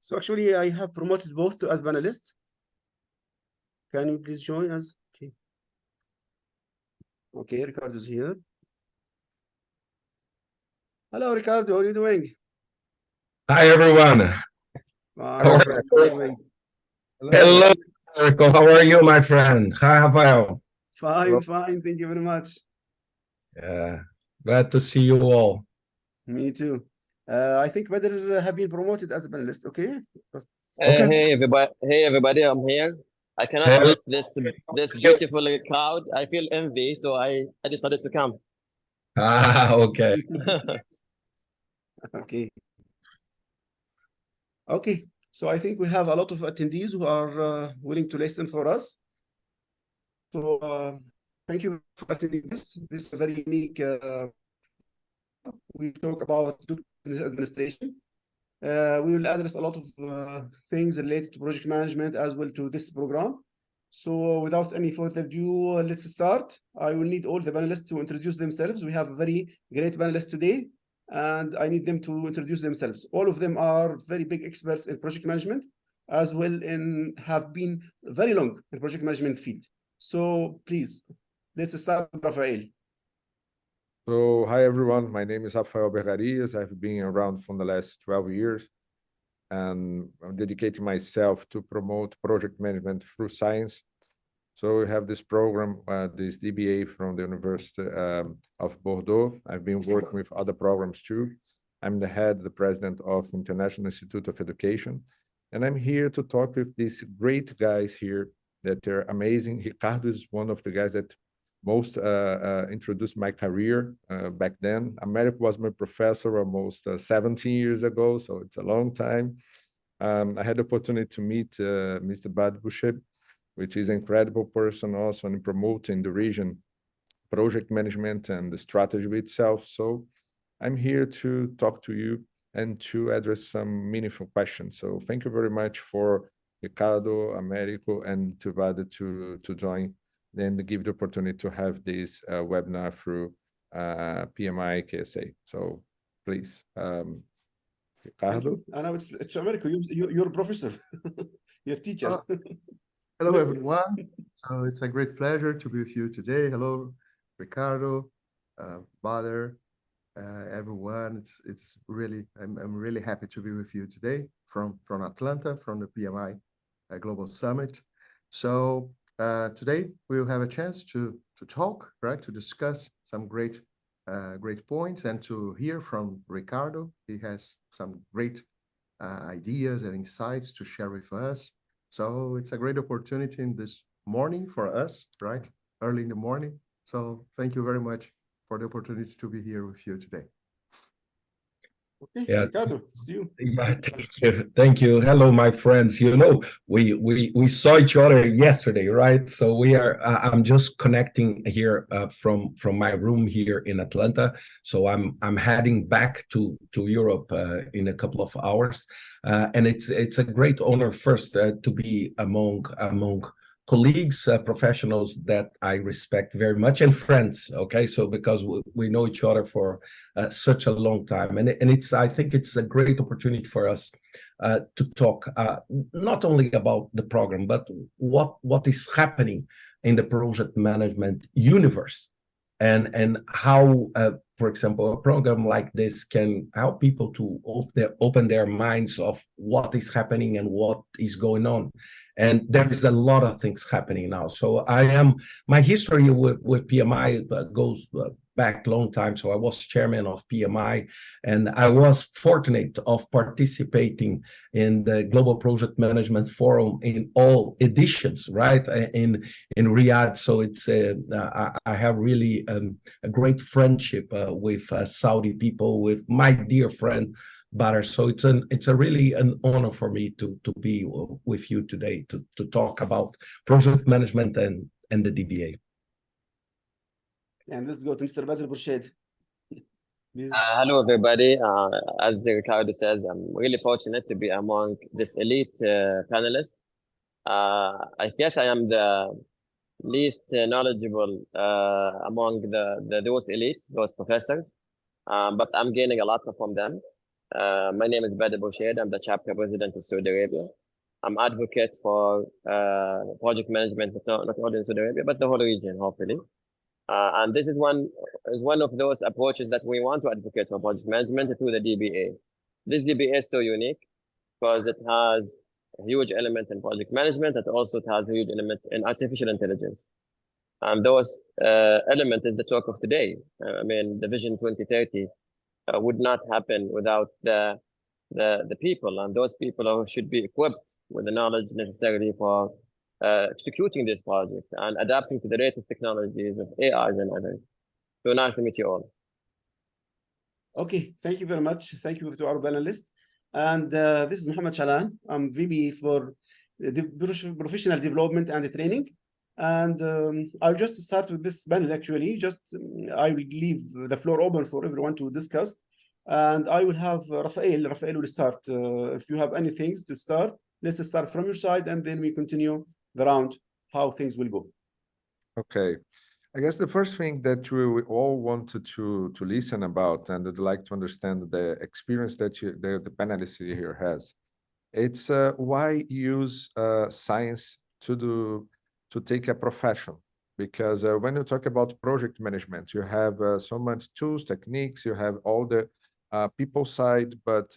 So actually, I have promoted both to as panelists. Can you please join us? Okay. Okay, Ricardo is here. Hello, Ricardo. How are you doing? Hi, everyone. Fine, How are how are you doing? Hello, Marco. How are you, my friend? Hi, Rafael. Fine, fine. Thank you very much. Yeah, glad to see you all. Me too. I think Badr have been promoted as a panelist. Okay. Okay. Hey everybody, I'm here. I cannot Hello. miss this beautiful crowd. I feel envy, so I decided to come. Okay. Okay. Okay. So I think we have a lot of attendees who are willing to listen for us. So thank you for attending this. This is a very unique. We talk about business administration. We will address a lot of things related to project management as well to this program. So without any further ado, let's start. I will need all the panelists to introduce themselves. We have a very great panelist today, and I need them to introduce themselves. All of them are very big experts in project management, as well in have been very long in project management field. So please, let's start with Rafael. So, hi everyone. My name is Rafael Bergarias. I've been around for the last 12 years, and I'm dedicating myself to promote project management through science. So we have this program, this DBA from the University of Bordeaux. I've been working with other programs too. I'm the president of International Institute of Education, and I'm here to talk with these great guys here that are amazing. Ricardo is one of the guys that most introduced my career back then. America was my professor almost 17 years ago, so it's a long time. I had the opportunity to meet Mr. Bad Boucher, which is an incredible person also in promoting the region project management and the strategy itself. So I'm here to talk to you and to address some meaningful questions. So thank you very much for Ricardo, Americo, and Tuvada to join and give the opportunity to have this webinar through PMI KSA. So please, Ricardo. I know it's America. You're a professor, you're a teacher. Hello, everyone. So it's a great pleasure to be with you today. Hello, Ricardo, Badr, everyone. It's really I'm really happy to be with you today from Atlanta, from the PMI Global Summit. So today we'll have a chance to talk, right, to discuss some great points and to hear from Ricardo. He has some great ideas and insights to share with us. So it's a great opportunity in this morning for us, right? Early in the morning. So thank you very much for the opportunity to be here with you today. Okay, Yeah. Ricardo, it's you. Yeah, thank you. Thank you. Hello, my friends. You know, we saw each other yesterday, right? So we are. I'm just connecting here from my room here in Atlanta. So I'm heading back to Europe in a couple of hours, and it's a great honor first to be among colleagues, professionals that I respect very much, and friends. Okay, so because we know each other for such a long time, and I think it's a great opportunity for us to talk not only about the program, but what is happening in the project management universe, and how, for example, a program like this can help people to open their minds of what is happening and what is going on. And there is a lot of things happening now. So my history with PMI goes back a long time. So I was chairman of PMI, and I was fortunate of participating in the Global Project Management Forum in all editions, right, in Riyadh. So it's I have really a great friendship with Saudi people, with my dear friend Badr. So it's a really an honor for me to be with you today to talk about project management and the DBA. And let's go to Mr. Badr Burshid. Hello everybody. As Ricardo says, I'm really fortunate to be among this elite panelists. I guess I am the least knowledgeable among those elites, those professors, but I'm gaining a lot from them. My name is Bader Bouched. I'm the chapter president of Saudi Arabia. I'm advocate for project management, not only in Saudi Arabia, but the whole region, hopefully. And this is one of those approaches that we want to advocate for project management through the DBA. This DBA is so unique because it has a huge element in project management. It also has a huge element in artificial intelligence. And those elements is the talk of today. I mean, the Vision 2030 would not happen without the people, and those people should be equipped with the knowledge necessary for executing this project and adapting to the latest technologies of AI and others. So nice to meet you all. Okay, thank you very much. Thank you to our panelists. And this is Mohammed Shalan. I'm VP for the Professional Development and Training. And I'll just start with this panel, actually. I will leave the floor open for everyone to discuss. And I will have Rafael. Rafael will start. If you have any things to start, let's start from your side, and then we continue the round, how things will go. Okay. I guess the first thing that we all wanted to listen about and would like to understand the experience that the panelist here has. It's why use science to take a profession, because when you talk about project management, you have so much tools, techniques, you have all the people side, but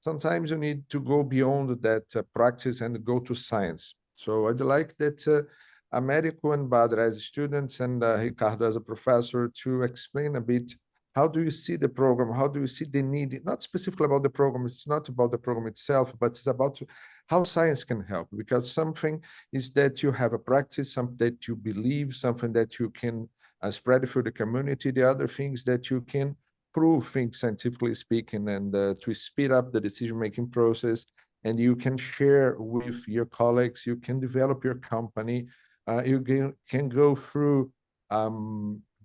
sometimes you need to go beyond that practice and go to science. So I'd like that Américo and Badr as students and Ricardo as a professor to explain a bit, how do you see the program? How do you see the need? Not specifically about the program, it's not about the program itself, but it's about how science can help. Because something is that you have a practice, something that you believe, something that you can spread through the community. The other things that you can prove things scientifically speaking, and to speed up the decision-making process. And you can share with your colleagues, you can develop your company, you can go through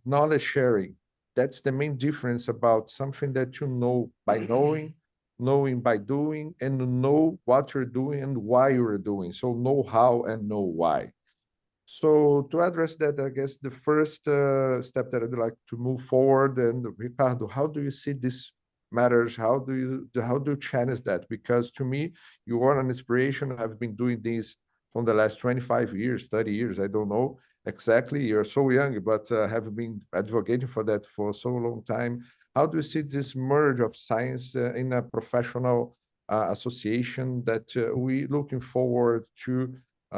knowledge sharing. That's the main difference about something that you know by knowing by doing, and know what you're doing and why you're doing. So know how and know why. So to address that, I guess the first step that I'd like to move forward, and Ricardo, how do you see this matters? How do you challenge that? Because to me, you are an inspiration. I've been doing this from the last 25 years, 30 years, I don't know exactly. You're so young, but have been advocating for that for so long time. How do you see this merge of science in a professional association that we looking forward to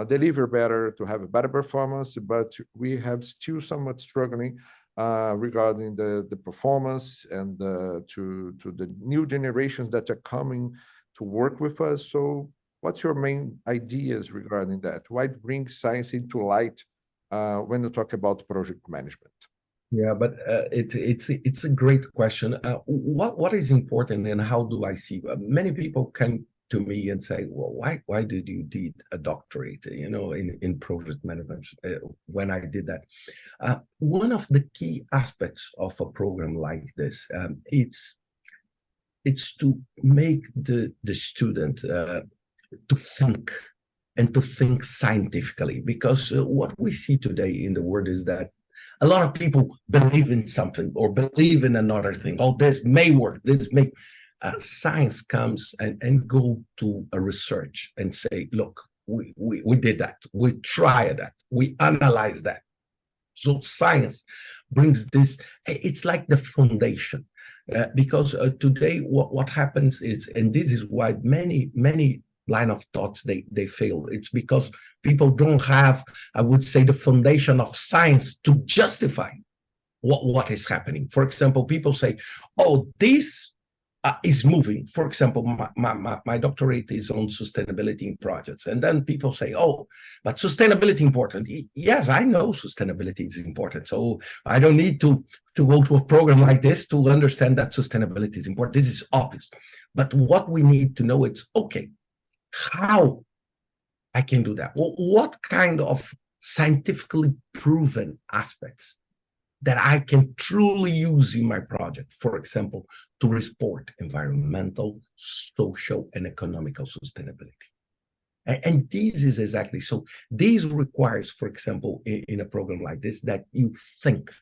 deliver better, to have a better performance, but we have still somewhat struggling regarding the performance and to the new generations that are coming to work with us. So what's your main ideas regarding that? Why bring science into light when you talk about project management? Yeah, but it's a great question. What is important, and how do I see? Many people come to me and say, well, why did you did a doctorate, in project management when I did that? One of the key aspects of a program like this, it's to make the student to think, and to think scientifically, because what we see today in the world is that a lot of people believe in something or believe in another thing. Oh, this may work, this may. Science comes and go to a research and say, look, we did that, we tried that, we analyzed that. So science brings this, it's like the foundation. Because today what happens is, and this is why many line of thoughts they fail, it's because people don't have, I would say, the foundation of science to justify what is happening. For example, people say, oh, this is moving. For example, my doctorate is on sustainability in projects. And then people say, oh, but sustainability important. Yes, I know sustainability is important. So I don't need to go to a program like this to understand that sustainability is important. This is obvious. But what we need to know is, okay, how I can do that? Well, what kind of scientifically proven aspects that I can truly use in my project, for example, to report environmental, social, and economical sustainability. And this is exactly, so this requires, for example, in a program like this, that you think.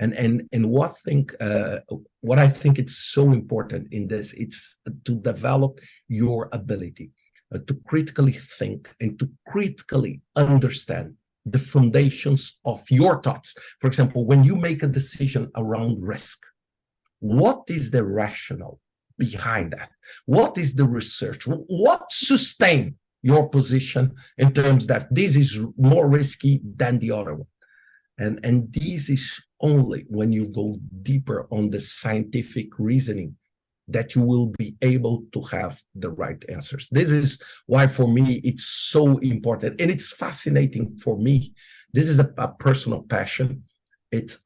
And what I think it's so important in this, it's to develop your ability to critically think and to critically understand the foundations of your thoughts. For example, when you make a decision around risk, what is the rationale behind that? What is the research? What sustains your position in terms that this is more risky than the other one? And this is only when you go deeper on the scientific reasoning that you will be able to have the right answers. This is why, for me, it's so important. And it's fascinating for me. This is a personal passion.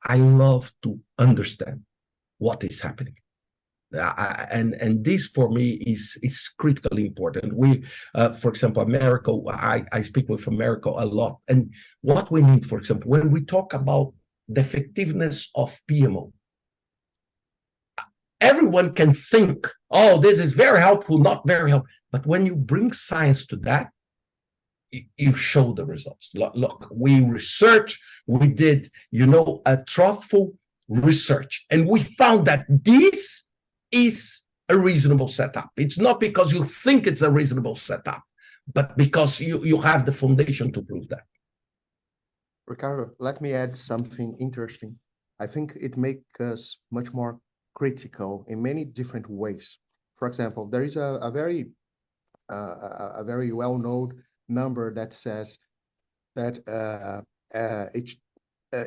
I love to understand what is happening. And this, for me, is critically important. For example, America, I speak with America a lot. And what we need, for example, when we talk about the effectiveness of PMO, everyone can think, oh, this is very helpful, not very helpful. But when you bring science to that, you show the results. Look, we research, we did, a truthful research, and we found that this is a reasonable setup. It's not because you think it's a reasonable setup, but because you have the foundation to prove that. Ricardo, let me add something interesting. I think it makes us much more critical in many different ways. For example, there is a very well-known number that says that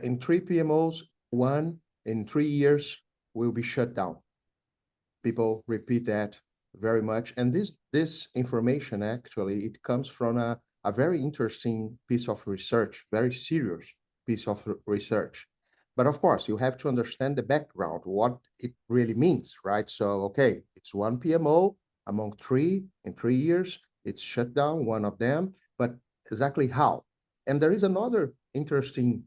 in 3 PMOs, 1 in 3 years will be shut down. People repeat that very much, and this information, actually, it comes from a very interesting piece of research, very serious piece of research. But of course, you have to understand the background, what it really means, right? So, okay, it's 1 PMO among 3 in 3 years, it's shut down, 1 of them, but exactly how? And there is another interesting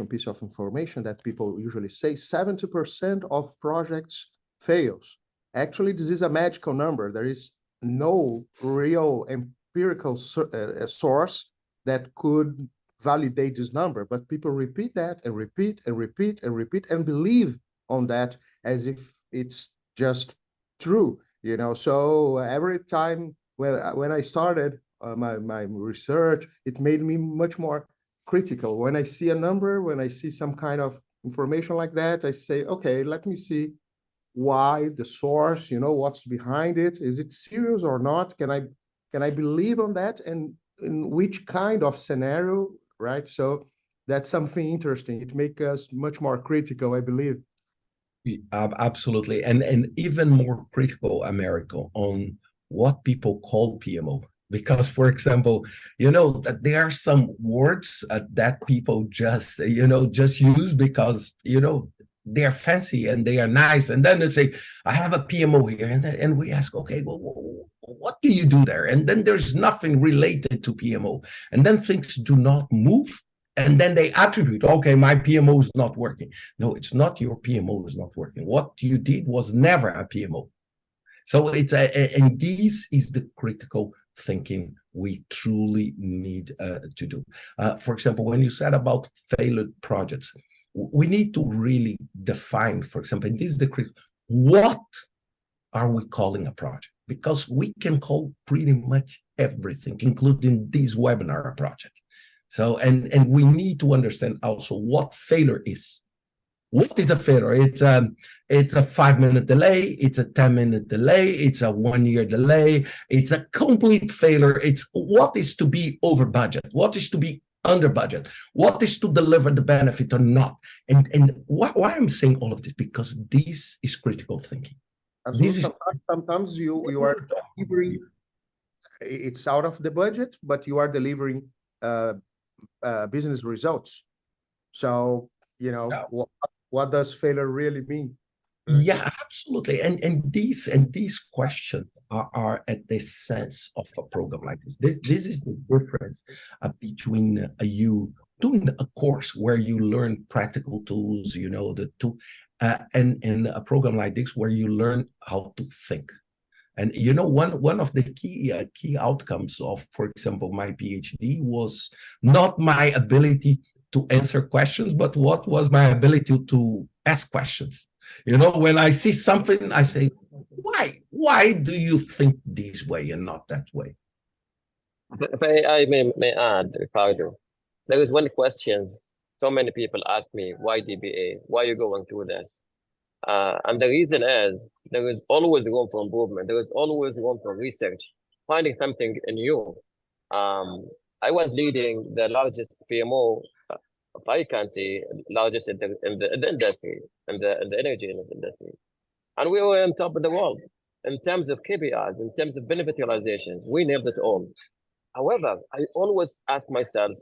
piece of information that people usually say: 70% of projects fails. Actually, this is a magical number. There is no real empirical source that could validate this number, but people repeat that and repeat and repeat and repeat and believe on that as if it's just true, So every time when I started my research, it made me much more critical. When I see a number, when I see some kind of information like that, I say, okay, let me see why, the source, what's behind it. Is it serious or not? Can I believe on that? And in which kind of scenario, right? So that's something interesting. It makes us much more critical, I believe. Absolutely. And even more critical, Americo, on what people call PMO. Because, for example, that there are some words that people just use because, they're fancy and they are nice. And then they say, I have a PMO here. And we ask, okay, well, what do you do there? And then there's nothing related to PMO. And then things do not move. And then they attribute, okay, my PMO is not working. No, it's not your PMO is not working. What you did was never a PMO. So and this is the critical thinking we truly need to do. For example, when you said about failed projects, we need to really define, for example, and this is the critical, what are we calling a project? Because we can call pretty much everything, including this webinar, a project. So, and we need to understand also what failure is. What is a failure? It's a 5-minute delay, it's a 10-minute delay, it's a 1-year delay, it's a complete failure. It's what is to be over budget, what is to be under budget, what is to deliver the benefit or not. And why I'm saying all of this, because this is critical thinking. Absolutely. Sometimes you are delivering, it's out of the budget, but you are delivering business results. So, what does failure really mean? Yeah, absolutely. And these questions are at the sense of a program like this. This is the difference between you doing a course where you learn practical tools, and a program like this where you learn how to think. And one of the key outcomes of, for example, my PhD was not my ability to answer questions, but what was my ability to ask questions. You know, when I see something, I say, why? Why do you think this way and not that way? If I may add, Ricardo, there is one question. So many people ask me, why DBA? Why are you going through this? And the reason is there is always room for improvement. There is always room for research, finding something new. I was leading the largest PMO, if I can say, largest in the industry, in the energy industry. And we were on top of the world in terms of KPIs, in terms of benefit realizations. We nailed it all. However, I always ask myself,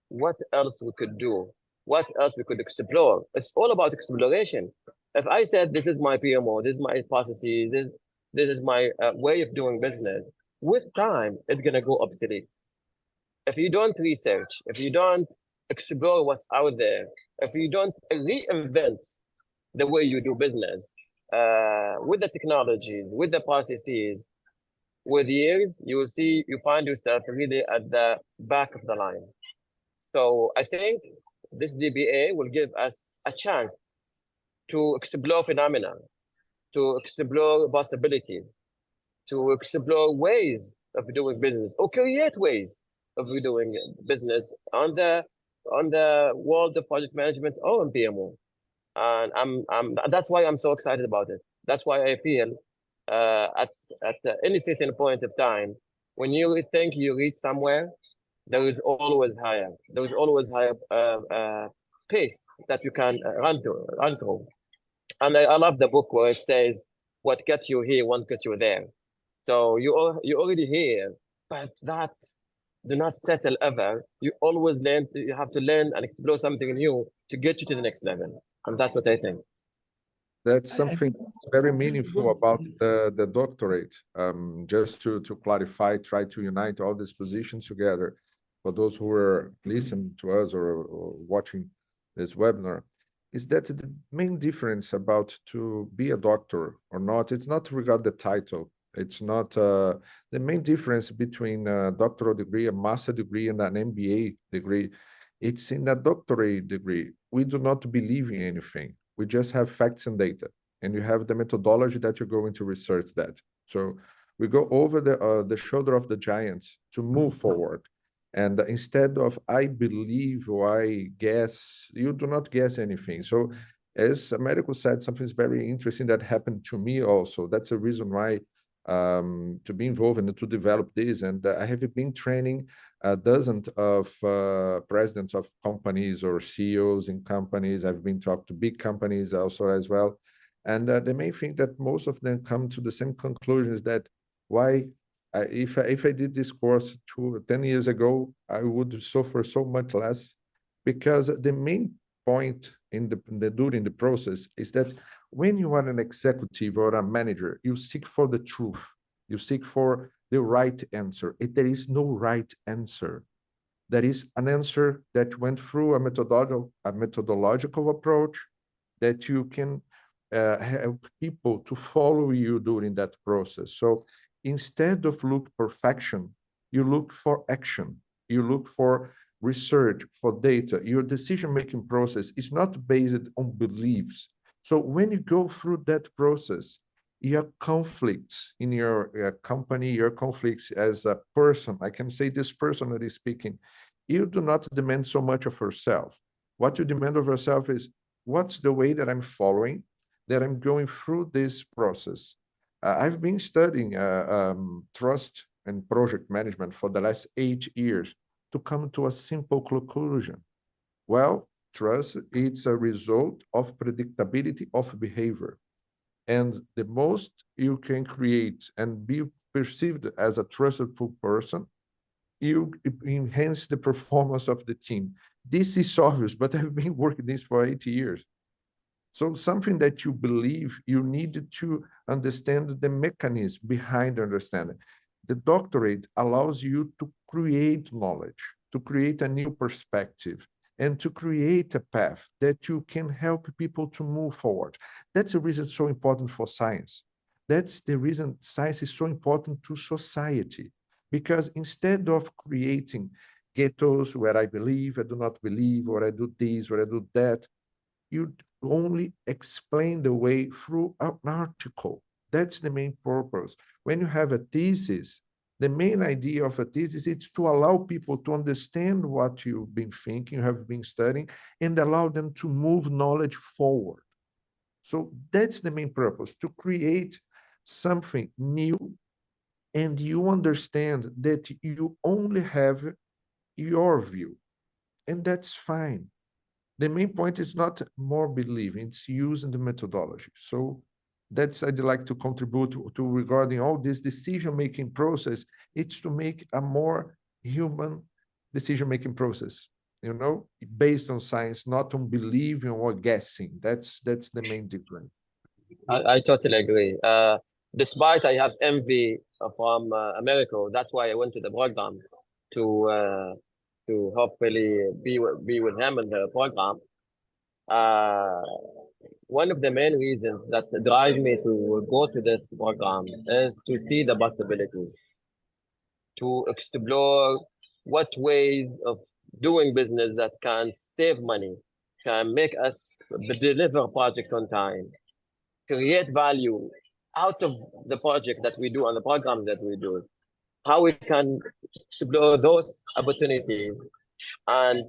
what else we could do? What else we could explore? It's all about exploration. If I said, this is my PMO, this is my processes, this is my way of doing business, with time, it's going to go obsolete. If you don't research, if you don't explore what's out there, if you don't reinvent the way you do business, with the technologies, with the processes, with years, you find yourself really at the back of the line. So I think this DBA will give us a chance to explore phenomena, to explore possibilities, to explore ways of doing business, or create ways of doing business on the world of project management or in PMO. And that's why I'm so excited about it. That's why I feel at any certain point of time, when you think you reach somewhere, there is always higher. There is always higher pace that you can run through. And I love the book where it says, "What gets you here won't get you there." So you're already here, but that do not settle ever. You always learn. You have to learn and explore something new to get you to the next level. And that's what I think. That's something very meaningful about the doctorate. Just to clarify, try to unite all these positions together. For those who are listening to us or watching this webinar, is that the main difference about to be a doctor or not, it's not regard the title. It's not the main difference between a doctoral degree, a master degree, and an MBA degree. It's in a doctorate degree. We do not believe in anything. We just have facts and data, and you have the methodology that you're going to research that. So we go over the shoulder of the giants to move forward. And instead of I believe or I guess, you do not guess anything. So as Americo said, something very interesting that happened to me also. That's a reason why to be involved and to develop this. And I have been training dozens of presidents of companies or CEOs in companies. I've been talking to big companies also as well. And the main thing that most of them come to the same conclusion is that why, if I did this course 10 years ago, I would suffer so much less, because the main point during the process is that when you are an executive or a manager, you seek for the truth. You seek for the right answer. There is no right answer. There is an answer that went through a methodological approach that you can help people to follow you during that process. So instead of look perfection, you look for action. You look for research, for data. Your decision-making process is not based on beliefs. So when you go through that process, your conflicts in your company, your conflicts as a person, I can say this personally speaking, you do not demand so much of yourself. What you demand of yourself is, what's the way that I'm following, that I'm going through this process? I've been studying trust and project management for the last 8 years to come to a simple conclusion. Well, trust, it's a result of predictability of behavior. And the most you can create and be perceived as a trustful person, you enhance the performance of the team. This is obvious, but I've been working this for 8 years. So something that you believe, you need to understand the mechanism behind understanding. The doctorate allows you to create knowledge, to create a new perspective, and to create a path that you can help people to move forward. That's the reason it's so important for science. That's the reason science is so important to society. Because instead of creating ghettos where I believe, I do not believe, or I do this, or I do that. You only explain the way through an article. That's the main purpose. When you have a thesis, the main idea of a thesis is to allow people to understand what you've been thinking, have been studying, and allow them to move knowledge forward. So that's the main purpose, to create something new, and you understand that you only have your view, and that's fine. The main point is not more believing, it's using the methodology. So that's I'd like to contribute to regarding all this decision-making process. It's to make a more human decision-making process, you know, based on science, not on believing or guessing. That's the main difference. I totally agree. Despite I have envy from America, that's why I went to the program to hopefully be with him in the program. One of the main reasons that drive me to go to this program is to see the possibilities, to explore what ways of doing business that can save money, can make us deliver projects on time, create value out of the project that we do and the program that we do, how we can explore those opportunities and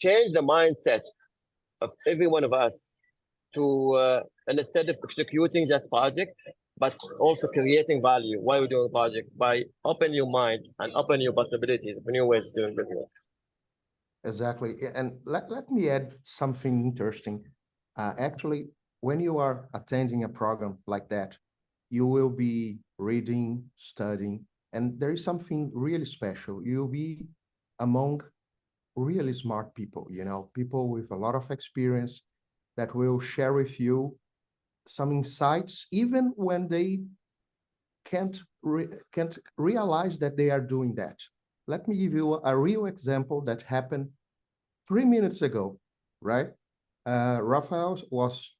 change the mindset of every one of us to instead of executing just project, but also creating value while we're doing a project by open your mind and open your possibilities for new ways of doing business. Exactly. And let me add something interesting. Actually, when you are attending a program like that, you will be reading, studying, and there is something really special. You'll be among really smart people, you know, people with a lot of experience that will share with you some insights, even when they can't realize that they are doing that. Let me give you a real example that happened 3 minutes ago, right? Rafael was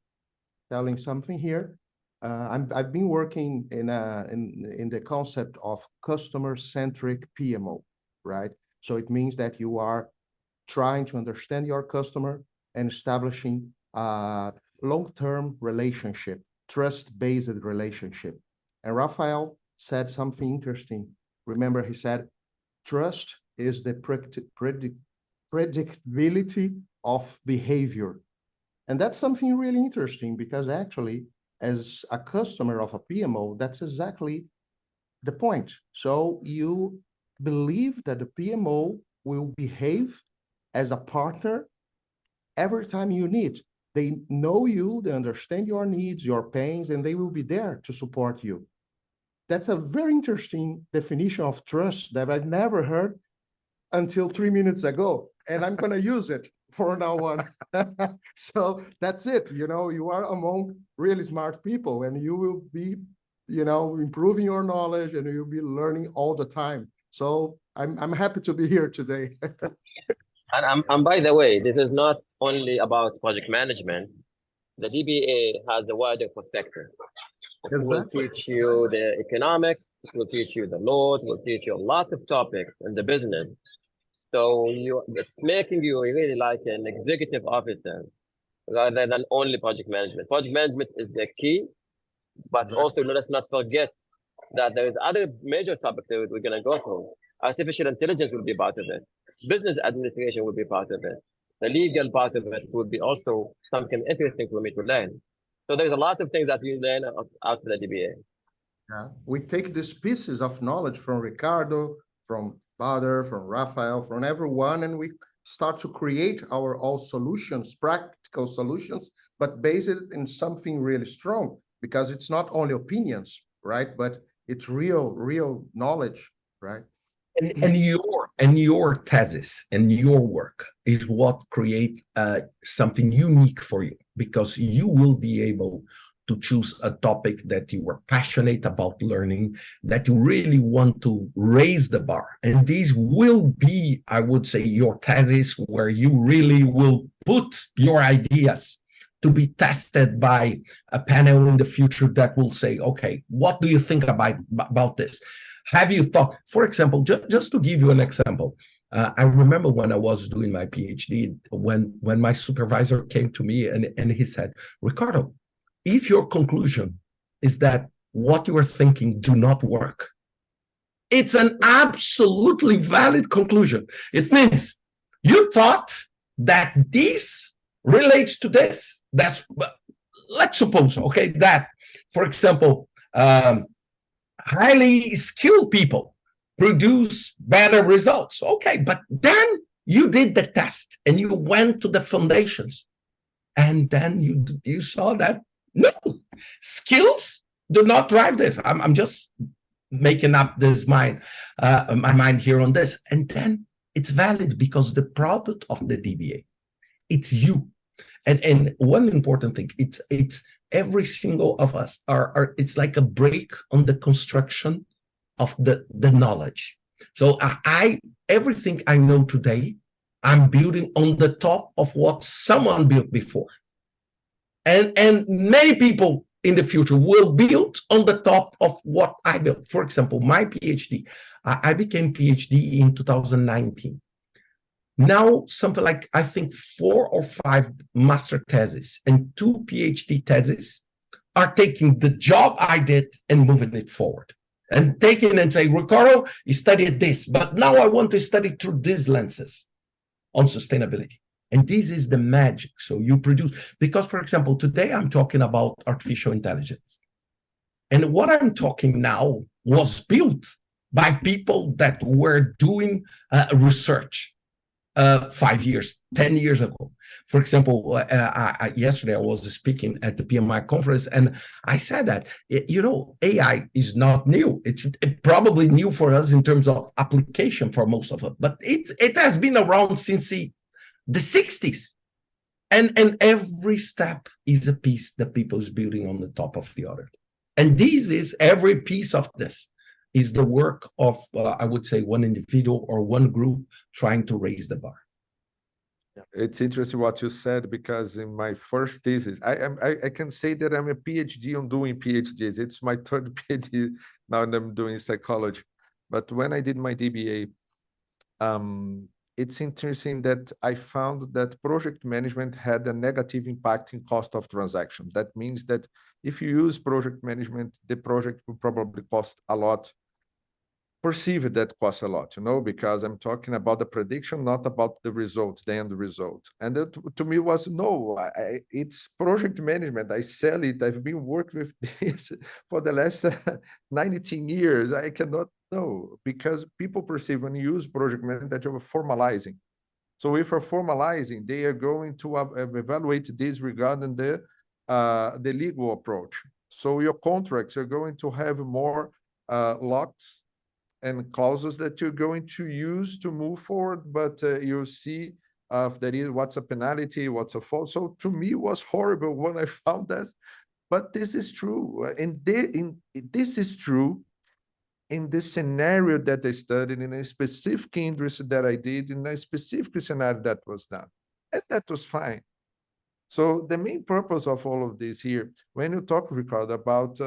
telling something here. I've been working in the concept of customer-centric PMO, right? So it means that you are trying to understand your customer and establishing a long-term relationship, trust-based relationship. And Rafael said something interesting. Remember, he said, trust is the predictability of behavior. And that's something really interesting because actually, as a customer of a PMO, that's exactly the point. So you believe that the PMO will behave as a partner every time you need. They know you, they understand your needs, your pains, and they will be there to support you. That's a very interesting definition of trust that I've never heard until 3 minutes ago, and I'm going to use it for now on. So that's it. You know, you are among really smart people, and you will be, you know, improving your knowledge, and you'll be learning all the time. So I'm happy to be here today. And by the way, this is not only about project management. The DBA has a wider perspective. It will teach you the economics, it will teach you the laws, it will teach you a lot of topics in the business. So it's making you really like an executive officer rather than only project management. Project management is the key, but also let's not forget that there is other major topics that we're going to go through. Artificial intelligence will be part of it. Business administration will be part of it. The legal part of it would be also something interesting for me to learn. So there's a lot of things that you learn out of the DBA. Yeah, we take these pieces of knowledge from Ricardo, from Bader, from Rafael, from everyone, and we start to create our own solutions, practical solutions, but based in something really strong, because it's not only opinions, right? But it's real knowledge, right? And your thesis and your work is what create something unique for you, because you will be able to choose a topic that you were passionate about learning, that you really want to raise the bar. And this will be, I would say, your thesis where you really will put your ideas to be tested by a panel in the future that will say, okay, what do you think about this? Have you thought, for example, just to give you an example, I remember when I was doing my PhD, when my supervisor came to me and he said, Ricardo, if your conclusion is that what you are thinking do not work, it's an absolutely valid conclusion. It means you thought that this relates to this. That's, let's suppose, okay, that, for example, highly skilled people produce better results. Okay, but then you did the test and you went to the foundations, and then you saw that no, skills do not drive this. I'm just making up this my mind here on this, and then it's valid because the product of the DBA, it's you. And one important thing, it's every single of us are it's like a break on the construction of the knowledge. So everything I know today, I'm building on the top of what someone built before. And many people in the future will build on the top of what I built. For example, my PhD, I became PhD in 2019. Now, something like, I think, 4 or 5 master theses and 2 PhD theses are taking the job I did and moving it forward. And taking and say, Ricardo, you studied this, but now I want to study through these lenses on sustainability. And this is the magic. So you produce, because, for example, today I'm talking about artificial intelligence. And what I'm talking now was built by people that were doing research 5 years, 10 years ago. For example, yesterday I was speaking at the PMI conference, and I said that, AI is not new. It's probably new for us in terms of application for most of it, but it has been around since the 60s. And every step is a piece that people is building on the top of the other. And this is, every piece of this is the work of, I would say, one individual or one group trying to raise the bar. It's interesting what you said, because in my first thesis, I can say that I'm a PhD on doing PhDs. It's my 3rd PhD now, and I'm doing psychology. But when I did my DBA, it's interesting that I found that project management had a negative impact in cost of transaction. That means that if you use project management, the project will probably cost a lot. Perceive that costs a lot, because I'm talking about the prediction, not about the result, the end result. And that to me was, no, it's project management. I sell it. I've been working with this for the last 19 years. I cannot know, because people perceive when you use project management that you're formalizing. So if you're formalizing, they are going to evaluate this regarding the legal approach. So your contracts are going to have more locks and clauses that you're going to use to move forward, but you'll see if there is, what's a penalty, what's a fault. So to me, it was horrible when I found that, but this is true. And this is true in this scenario that I studied, in a specific industry that I did, in a specific scenario that was done. And that was fine. So the main purpose of all of this here, when you talk, Ricardo, about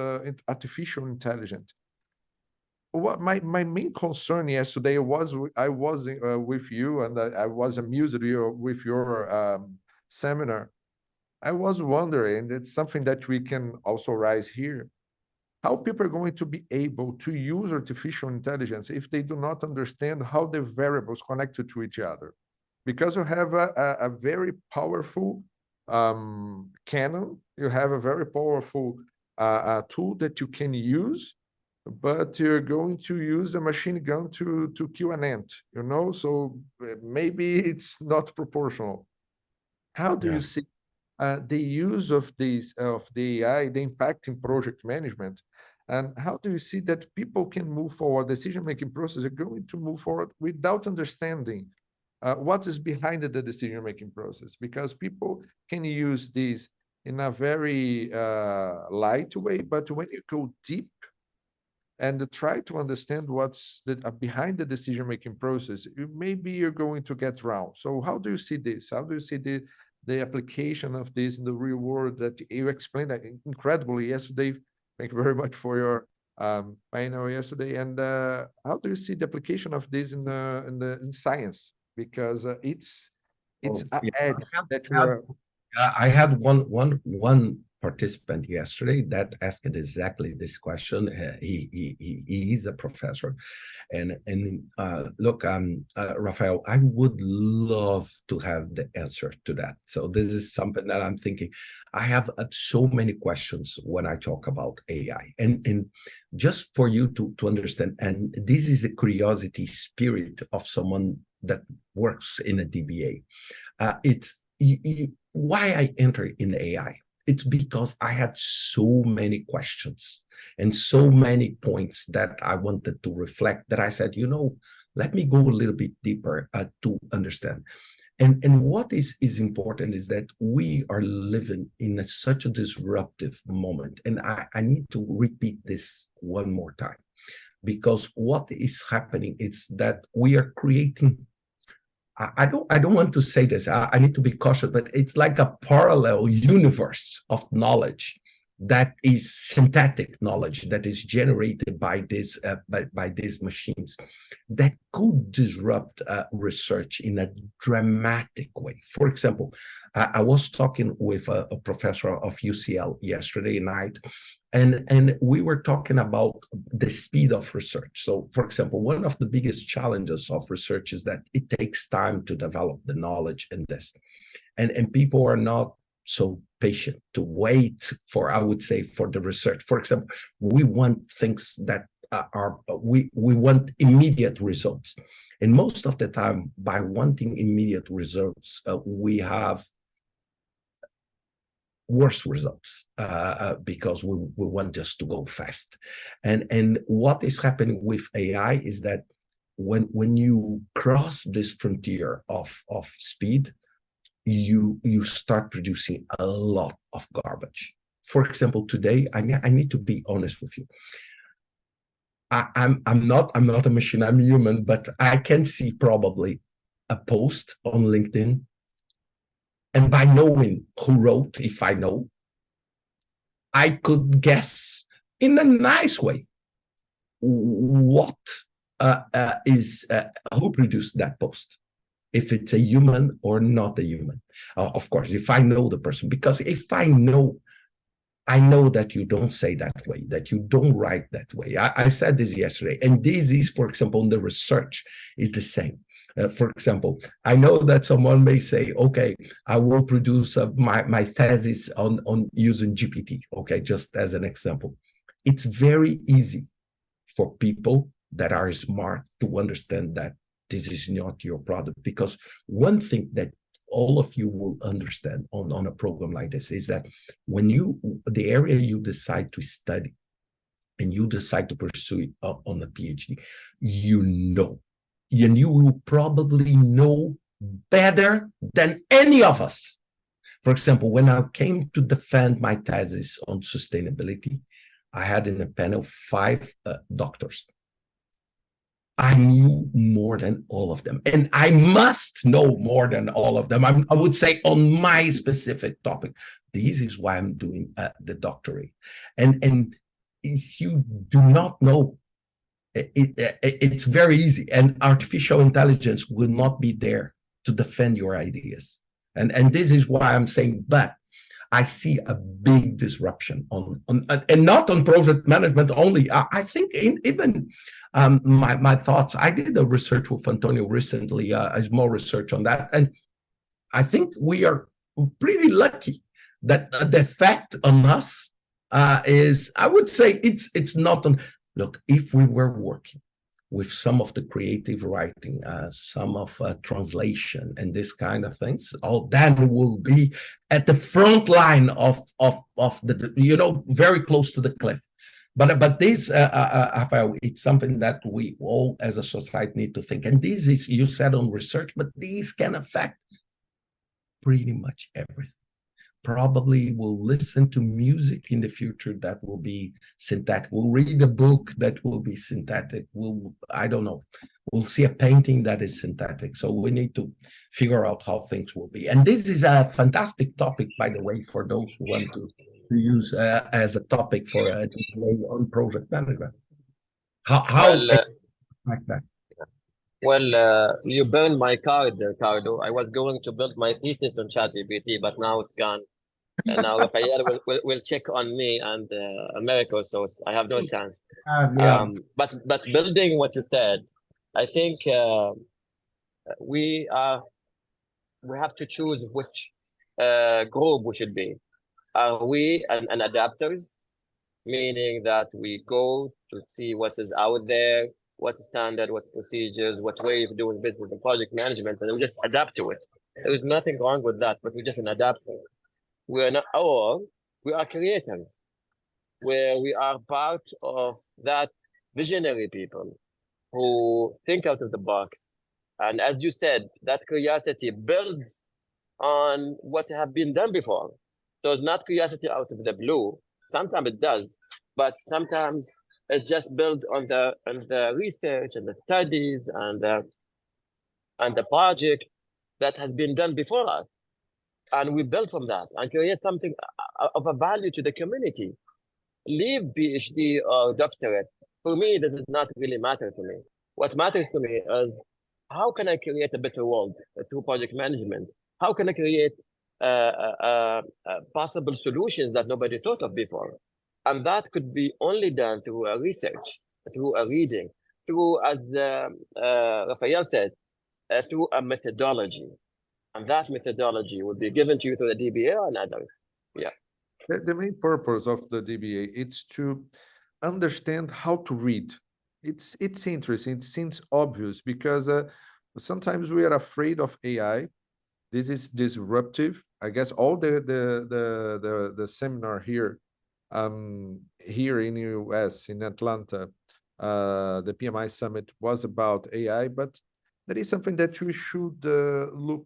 artificial intelligence, what my main concern yesterday was, I was with you, and I was amused with your seminar. I was wondering, it's something that we can also raise here, how people are going to be able to use artificial intelligence if they do not understand how the variables connected to each other. Because you have a very powerful canon, you have a very powerful tool that you can use, but you're going to use a machine gun to kill an ant, so maybe it's not proportional. How do you see the use of the AI, the impact in project management, and how do you see that people can move forward, decision-making process are going to move forward without understanding what is behind the decision-making process? Because people can use this in a very light way, but when you go deep and try to understand what's behind the decision-making process, maybe you're going to get wrong. So how do you see this? How do you see the application of this in the real world that you explained that incredibly yesterday? Thank you very much for your panel yesterday. And how do you see the application of this in science? Because it's an edge that you are. I had one participant yesterday that asked exactly this question. He is a professor, and look, Rafael, I would love to have the answer to that. So this is something that I'm thinking. I have so many questions when I talk about AI, and just for you to understand, and this is the curiosity spirit of someone that works in a DBA. It's why I enter in AI. It's because I had so many questions and so many points that I wanted to reflect that I said, let me go a little bit deeper to understand. And what is important is that we are living in such a disruptive moment. And I need to repeat this one more time, because what is happening is that we are creating, I don't want to say this, I need to be cautious, but it's like a parallel universe of knowledge that is synthetic knowledge that is generated by this by these machines that could disrupt research in a dramatic way. For example, I was talking with a professor of UCL yesterday night, and we were talking about the speed of research. So, for example, one of the biggest challenges of research is that it takes time to develop the knowledge in this, and people are not so patient to wait for, I would say, for the research. For example, we want things that we want immediate results, and most of the time, by wanting immediate results, we have worse results because we want just to go fast. And what is happening with AI is that when you cross this frontier of speed, you start producing a lot of garbage. For example, today, I need to be honest with you. I'm not a machine, I'm human, but I can see probably a post on LinkedIn, and by knowing who wrote, if I know, I could guess in a nice way what who produced that post, if it's a human or not a human. Of course, if I know the person, because if I know that you don't say that way, that you don't write that way. I said this yesterday, and this is, for example, the research is the same. For example, I know that someone may say, okay, I will produce my thesis on using GPT, okay, just as an example. It's very easy for people that are smart to understand that this is not your product, because one thing that all of you will understand on a program like this is that when the area you decide to study and you decide to pursue it on a PhD, and you will probably know better than any of us. For example, when I came to defend my thesis on sustainability, I had in a panel 5 doctors. I knew more than all of them, and I must know more than all of them. I would say on my specific topic. This is why I'm doing the doctorate. And if you do not know, it's very easy, and artificial intelligence will not be there to defend your ideas. And this is why I'm saying, but I see a big disruption on and not on project management only. I think even my thoughts. I did a research with Antonio recently, a small research on that, and I think we are pretty lucky that the effect on us is, I would say, it's not on. Look, if we were working with some of the creative writing, some of translation and this kind of things, all that will be at the front line of the, very close to the cliff. But this, Rafael, it's something that we all as a society need to think. And this is, you said on research, but these can affect pretty much everything. Probably will listen to music in the future that will be synthetic. We'll read a book that will be synthetic. I don't know. We'll see a painting that is synthetic. So we need to figure out how things will be. And this is a fantastic topic, by the way, for those who want to to use as a topic for a DBA on project management? How like that? Well, you burned my card, Ricardo. I was going to build my thesis on ChatGPT, but now it's gone. And now Rafael will check on me and America, so I have no chance. Yeah. But building what you said, I think we have to choose which group we should be. Are we an adapters, meaning that we go to see what is out there, what standard, what procedures, what way of doing business and project management, and we just adapt to it. There is nothing wrong with that, but we're just an adapter. We are not, or we are creators, where we are part of that visionary people who think out of the box. And as you said, that curiosity builds on what have been done before. So it's not curiosity out of the blue. Sometimes it does, but sometimes it's just built on the research and the studies and the project that has been done before us. And we build from that and create something of a value to the community. Leave PhD or doctorate. For me, this does not really matter to me. What matters to me is how can I create a better world through project management? How can I create possible solutions that nobody thought of before? And that could be only done through a research, through a reading, through, as Rafael said, through a methodology. And that methodology will be given to you through the DBA and others. Yeah. The main purpose of the DBA is to understand how to read. It's interesting. It seems obvious because sometimes we are afraid of AI. This is disruptive. I guess all the seminar here, here in US in Atlanta, the PMI summit was about AI, but that is something that we should look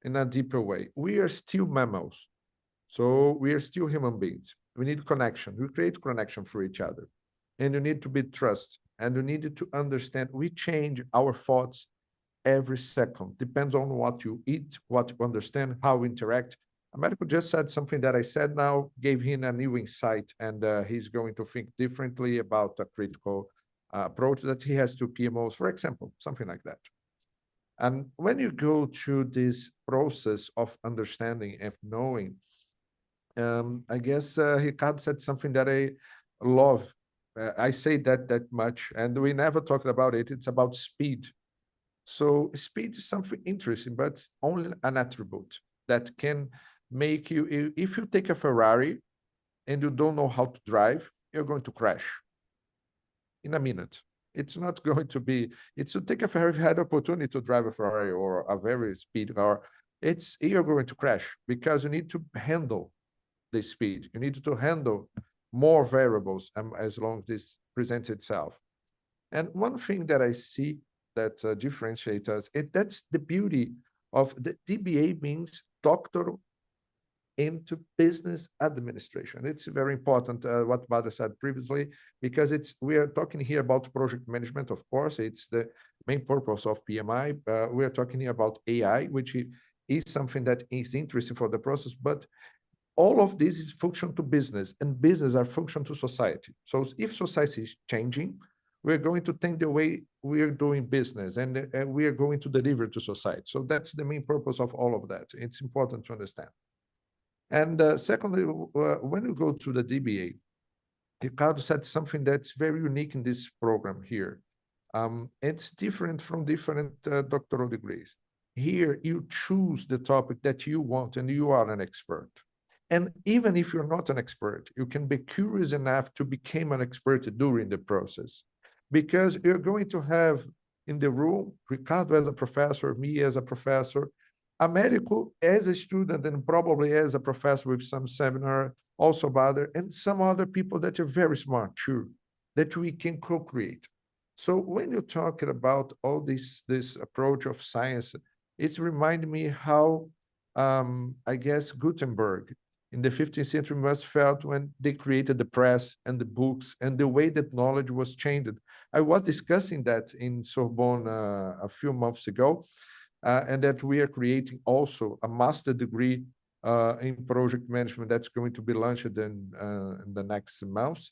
in a deeper way. We are still mammals. So we are still human beings. We need connection. We create connection for each other. And you need to be trust. And you need to understand we change our thoughts every second. Depends on what you eat, what you understand, how we interact. Americo just said something that I said now, gave him a new insight, and he's going to think differently about a critical approach that he has to PMOs, for example, something like that. And when you go to this process of understanding and knowing, I guess Ricardo said something that I love. I say that much, and we never talked about it. It's about speed. So speed is something interesting, but it's only an attribute that can make you, if you take a Ferrari and you don't know how to drive, you're going to crash in a minute. It's not going to be, it's to take a Ferrari, if you had opportunity to drive a Ferrari or a very speed car, you're going to crash because you need to handle the speed. You need to handle more variables as long as this presents itself. And one thing that I see that differentiates us, that's the beauty of the DBA means doctoral into business administration. It's very important what Bada said previously, because we are talking here about project management, of course, it's the main purpose of PMI. We are talking here about AI, which is something that is interesting for the process, but all of this is function to business, and business are function to society. So if society is changing, we're going to change the way we are doing business, and we are going to deliver to society. So that's the main purpose of all of that. It's important to understand. And secondly, when you go to the DBA, Ricardo said something that's very unique in this program here. It's different from different doctoral degrees. Here, you choose the topic that you want, and you are an expert. And even if you're not an expert, you can be curious enough to become an expert during the process, because you're going to have in the room, Ricardo as a professor, me as a professor, Americo as a student, and probably as a professor with some seminar, also Bader, and some other people that are very smart too, that we can co-create. So when you're talking about all this approach of science, it's reminding me how, I guess, Gutenberg, in the 15th century must felt when they created the press and the books and the way that knowledge was changed. I was discussing that in Sorbonne a few months ago, and that we are creating also a master degree in project management that's going to be launched in the next months.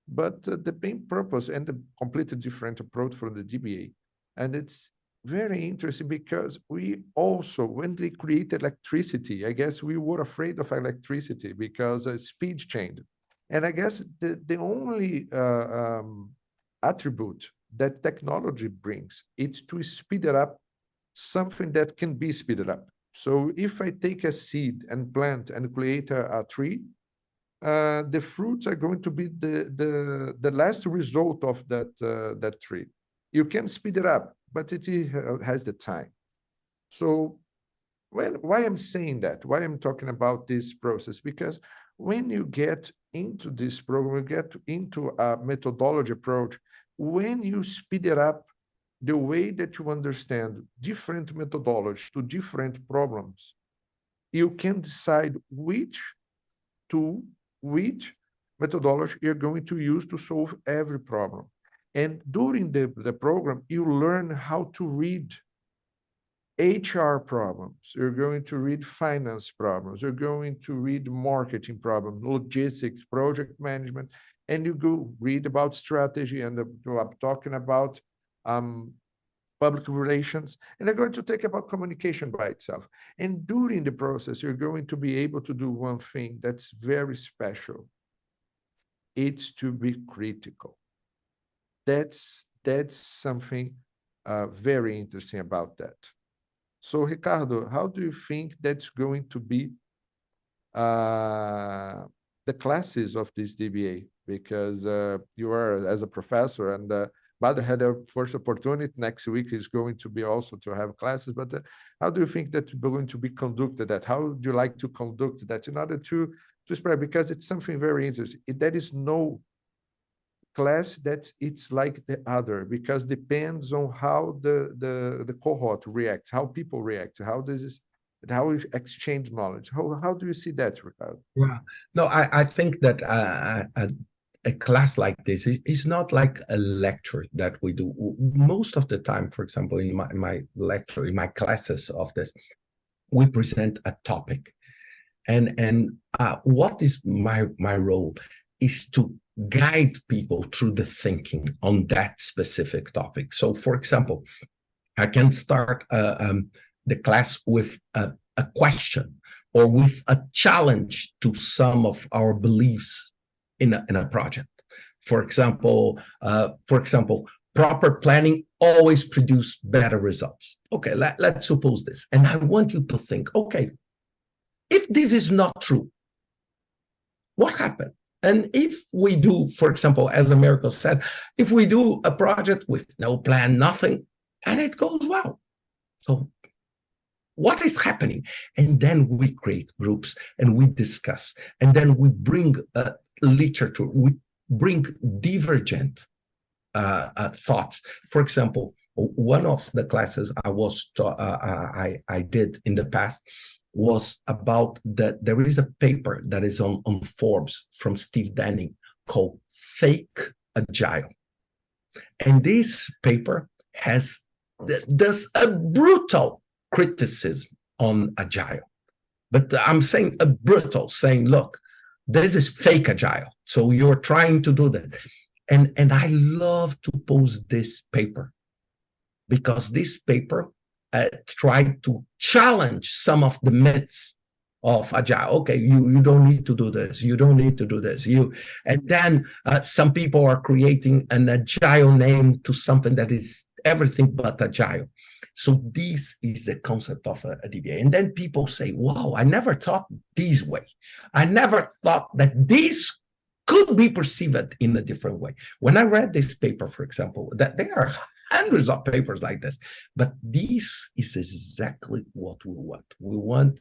But the main purpose and the completely different approach from the DBA. And it's very interesting because we also, when they created electricity, I guess we were afraid of electricity because speed changed. And I guess the only attribute that technology brings, it's to speed it up, something that can be speeded up. So if I take a seed and plant and create a tree, the fruits are going to be the last result of that tree. You can speed it up, but it has the time. So why I'm saying that, why I'm talking about this process, because when you get into this program, you get into a methodology approach, when you speed it up, the way that you understand different methodologies to different problems, you can decide which tool, which methodology you're going to use to solve every problem. And during the program, you learn how to read HR problems, you're going to read finance problems, you're going to read marketing problems, logistics, project management, and you go read about strategy, and I'm talking about public relations, and they're going to take about communication by itself. And during the process, you're going to be able to do one thing that's very special. It's to be critical. That's something very interesting about that. So, Ricardo, how do you think that's going to be the classes of this DBA? Because you are as a professor, and Bader had a first opportunity. Next week is going to be also to have classes. But how do you think that's going to be conducted? That how would you like to conduct that in order to spread? Because it's something very interesting. There is no class that it's like the other, because depends on how the cohort reacts, how people react, how we exchange knowledge. How do you see that, Ricardo? Yeah, no, I think that a class like this is not like a lecture that we do. Most of the time, for example, in my lecture, in my classes of this, we present a topic. And what is my role is to guide people through the thinking on that specific topic. So, for example, I can start the class with a question or with a challenge to some of our beliefs in a project. For example, proper planning always produces better results. Okay, let's suppose this. And I want you to think, okay, if this is not true, what happened? And if we do, for example, as America said, if we do a project with no plan, nothing, and it goes well, so what is happening? And then we create groups and we discuss, and then we bring literature, we bring divergent thoughts. For example, one of the classes I did in the past was about that there is a paper that is on Forbes from Steve Denning called Fake Agile. And this paper does a brutal criticism on Agile. But I'm saying a brutal, saying, look, this is fake Agile. So you're trying to do that. And I love to post this paper because this paper tried to challenge some of the myths of Agile. Okay, you don't need to do this. You don't need to do this. And then some people are creating an Agile name to something that is everything but Agile. So this is the concept of a DBA. And then people say, wow, I never thought this way. I never thought that this could be perceived in a different way. When I read this paper, for example, that there are hundreds of papers like this, but this is exactly what we want. We want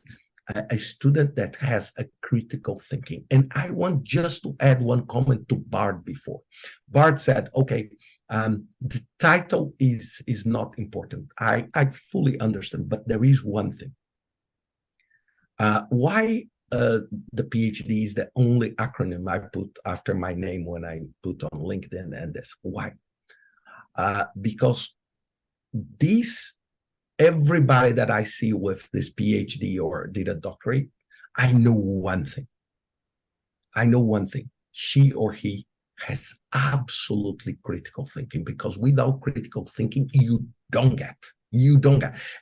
a student that has a critical thinking. And I want just to add one comment to Bart before. Bart said, okay, the title is not important. I fully understand, but there is one thing. Why the PhD is the only acronym I put after my name when I put on LinkedIn and this. Why? Because everybody that I see with this PhD or did a doctorate, I know one thing. I know one thing. She or he has absolutely critical thinking, because without critical thinking, you don't get.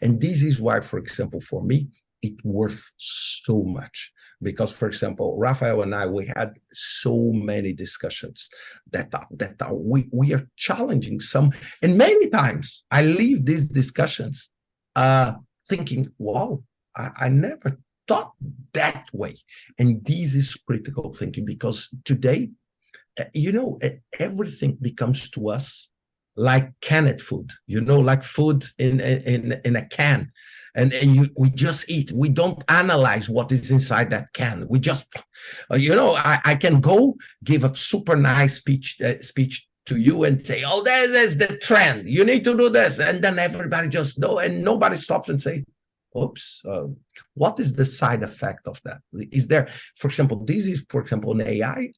And this is why, for example, for me, it's worth so much. Because, for example, Raphael and I, we had so many discussions that we are challenging some. And many times I leave these discussions thinking, wow, I never thought that way. And this is critical thinking, because today, everything becomes to us like canned food, like food in a can. And we just eat. We don't analyze what is inside that can. We just, I can go give a super nice speech to you and say, oh, this is the trend. You need to do this. And then everybody just know, and nobody stops and say, oops, what is the side effect of that? Is there, for example, this is, for example, an AI.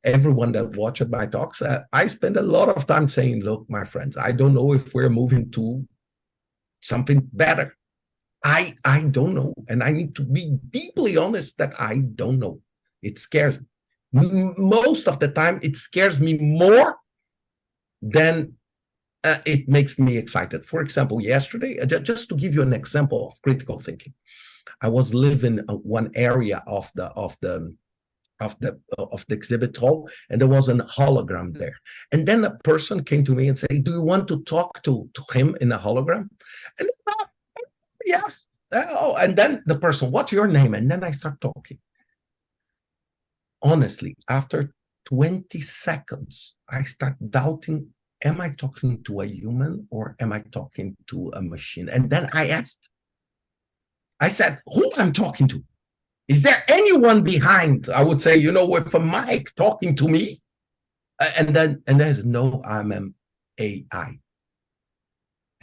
Everyone that watched my talks, I spend a lot of time saying, look, my friends, I don't know if we're moving to something better. I don't know. And I need to be deeply honest that I don't know. It scares me. Most of the time, it scares me more than it makes me excited. For example, yesterday, just to give you an example of critical thinking, I was living in one area of the exhibit hall, and there was a hologram there. And then a person came to me and said, do you want to talk to him in a hologram? And yes. Oh, and then the person, what's your name? And then I start talking. Honestly, after 20 seconds, I start doubting, am I talking to a human or am I talking to a machine? And then I said, who I'm talking to? Is there anyone behind, I would say, with a mic talking to me? And there's no, I'm an AI.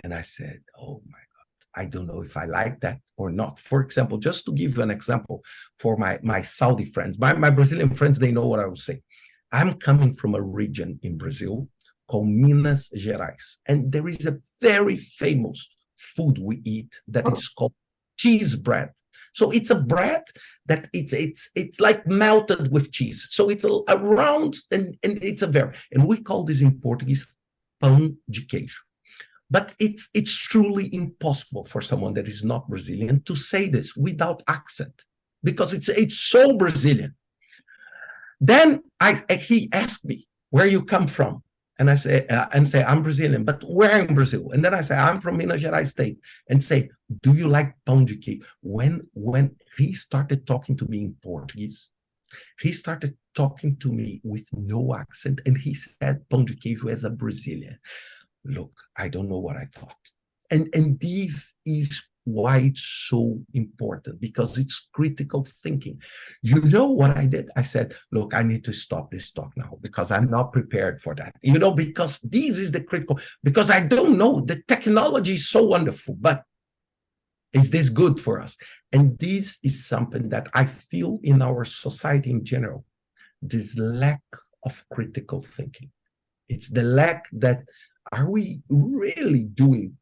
And I said, oh my God, I don't know if I like that or not. For example, just to give you an example for my Saudi friends, my Brazilian friends, they know what I will say. I'm coming from a region in Brazil called Minas Gerais. And there is a very famous food we eat that is called cheese bread. So it's a bread that it's like melted with cheese. So it's a round and it's and we call this in Portuguese pão de queijo. But it's truly impossible for someone that is not Brazilian to say this without accent, because it's so Brazilian. Then he asked me, where you come from? And I say, I'm Brazilian, but where in Brazil? And then I say, I'm from Minas Gerais state. And say, do you like pão de queijo? When he started talking to me in Portuguese, he started talking to me with no accent, and he said pão de queijo as a Brazilian. Look, I don't know what I thought. And this is why it's so important, because it's critical thinking. You know what I did? I said, look, I need to stop this talk now because I'm not prepared for that. Because this is the critical, because I don't know, the technology is so wonderful, but is this good for us? And this is something that I feel in our society in general, this lack of critical thinking. It's the lack that, are we really doing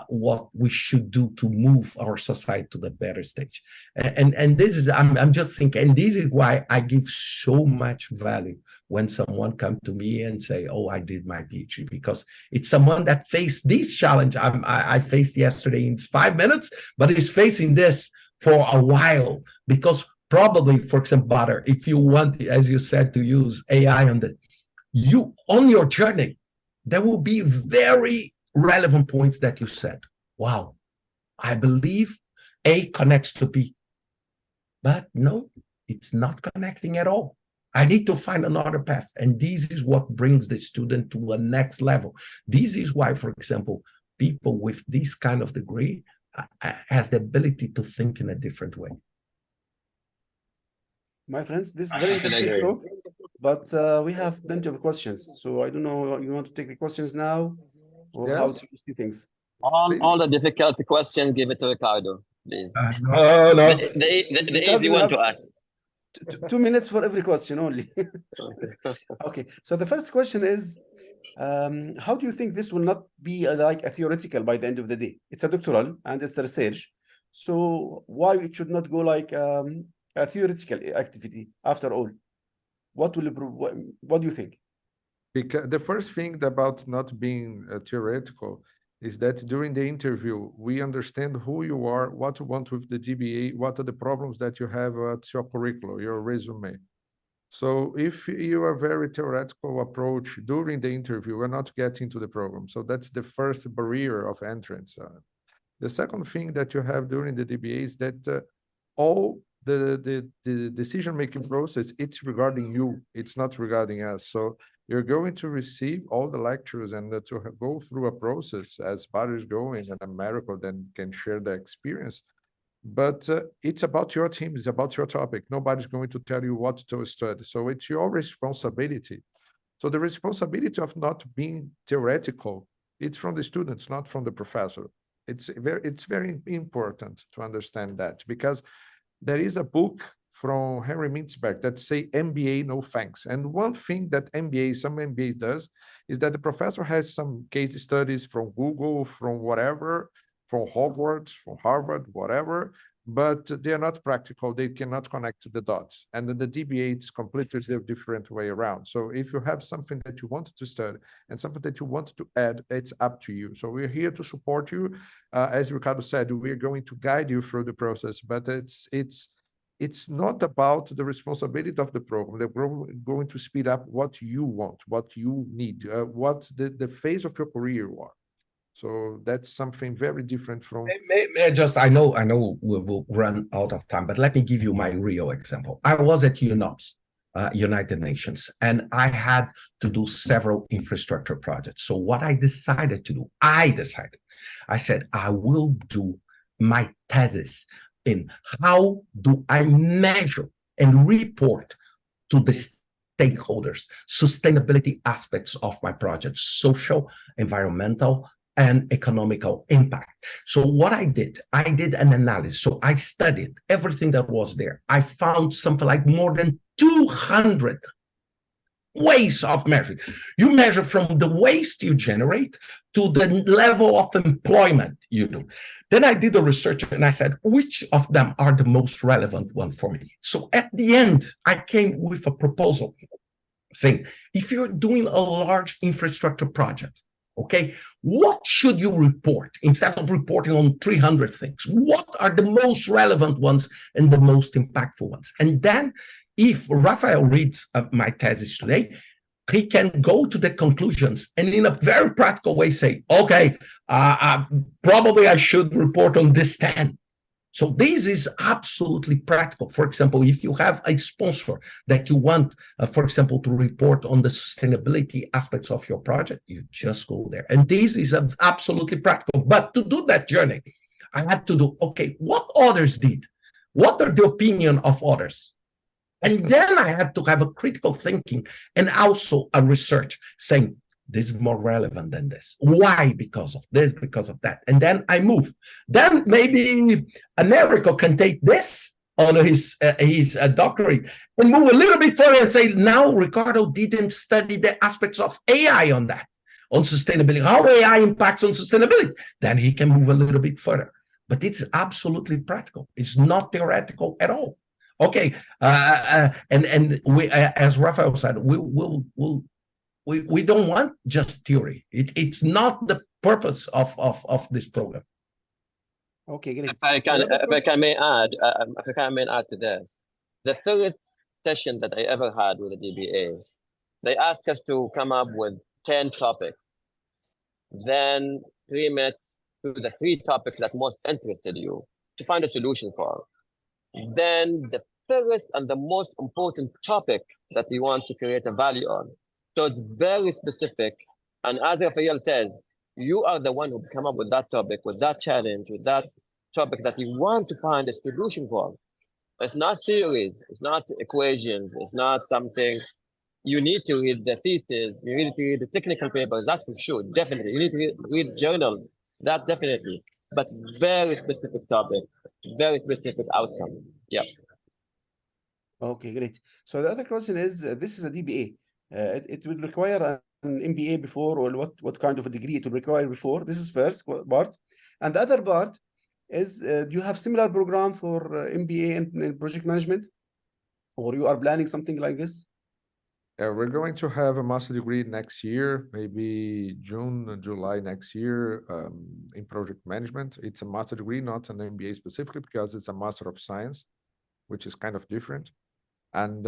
what we should do to move our society to the better stage? And this is, I'm just thinking, and this is why I give so much value when someone comes to me and say, oh, I did my PhD, because it's someone that faced this challenge I faced yesterday in 5 minutes, but is facing this for a while, because probably, for example, Badr, if you want, as you said, to use AI on your journey, there will be very relevant points that you said, wow, I believe A connects to B. But no, it's not connecting at all. I need to find another path. And this is what brings the student to a next level. This is why, for example, people with this kind of degree has the ability to think in a different way. My friends, this is very interesting talk, but we have plenty of questions. So I don't know, you want to take the questions now? Or how do you see things? All the difficult questions, give it to Ricardo, please. No. The easy one to ask. 2 minutes for every question only. Okay, so the first question is, how do you think this will not be like a theoretical by the end of the day? It's a doctoral and it's a research. So why it should not go like a theoretical activity after all? What will what do you think? Because the first thing about not being theoretical is that during the interview, we understand who you are, what you want with the DBA, what are the problems that you have at your curriculum, your resume. So if you are very theoretical approach during the interview, we're not getting to the program. So that's the first barrier of entrance. The second thing that you have during the DBA is that all the decision-making process, it's regarding you, it's not regarding us. So you're going to receive all the lectures and to go through a process as Badr is going, and America then can share the experience. But it's about your team, it's about your topic. Nobody's going to tell you what to study. So it's your responsibility. So the responsibility of not being theoretical, it's from the students, not from the professor. It's very important to understand that, because there is a book from Henry Mintzberg that say MBA, no thanks. And one thing that some MBA does is that the professor has some case studies from Google, from whatever, from Hogwarts, from Harvard, whatever, but they are not practical. They cannot connect to the dots. And then the DBA is completely the different way around. So if you have something that you want to study and something that you want to add, it's up to you. So we're here to support you. As Ricardo said, we're going to guide you through the process, but it's not about the responsibility of the program. The program is going to speed up what you want, what you need, what the phase of your career you are. So that's something very different from. I know we will run out of time, but let me give you my real example. I was at UNOPS, United Nations, and I had to do several infrastructure projects. So what I decided to do, I said, I will do my thesis in how do I measure and report to the stakeholders sustainability aspects of my project, social, environmental, and economical impact. So what I did an analysis. So I studied everything that was there. I found something like more than 200 ways of measuring. You measure from the waste you generate to the level of employment you do. Then I did the research and I said, which of them are the most relevant one for me? So at the end, I came with a proposal saying, if you're doing a large infrastructure project, okay, what should you report instead of reporting on 300 things? What are the most relevant ones and the most impactful ones? And then if Rafael reads my thesis today, he can go to the conclusions and in a very practical way say, okay, probably I should report on this 10. So this is absolutely practical. For example, if you have a sponsor that you want, for example, to report on the sustainability aspects of your project, you just go there. And this is absolutely practical. But to do that journey, I had to do, okay, what others did? What are the opinion of others? And then I had to have a critical thinking and also a research saying, this is more relevant than this. Why? Because of this, because of that. And then I move. Then maybe America can take this on his doctorate and move a little bit further and say, now Ricardo didn't study the aspects of AI on that, on sustainability, how AI impacts on sustainability. Then he can move a little bit further. But it's absolutely practical. It's not theoretical at all. Okay, and we, as Rafael said, we don't want just theory. It's not the purpose of this program. Okay, great. If I may add to this, the first session that I ever had with the DBA, they asked us to come up with 10 topics. Then remit to the 3 topics that most interested you to find a solution for. Then the first and the most important topic that we want to create a value on. So it's very specific. And as Rafael says, you are the one who come up with that topic, with that challenge, with that topic that you want to find a solution for. It's not theories, it's not equations, it's not something. You need to read the thesis, you need to read the technical papers, that's for sure, definitely. You need to read journals, that definitely. But very specific topic, very specific outcome. Yeah. Okay, great. So the other question is, this is a DBA. It would require an MBA before, or what kind of a degree it would require before? This is first part. And the other part, is do you have similar program for MBA in project management, or you are planning something like this? We're going to have a master degree next year, maybe June or July next year, in project management. It's a master degree, not an MBA specifically, because it's a master of science, which is kind of different. And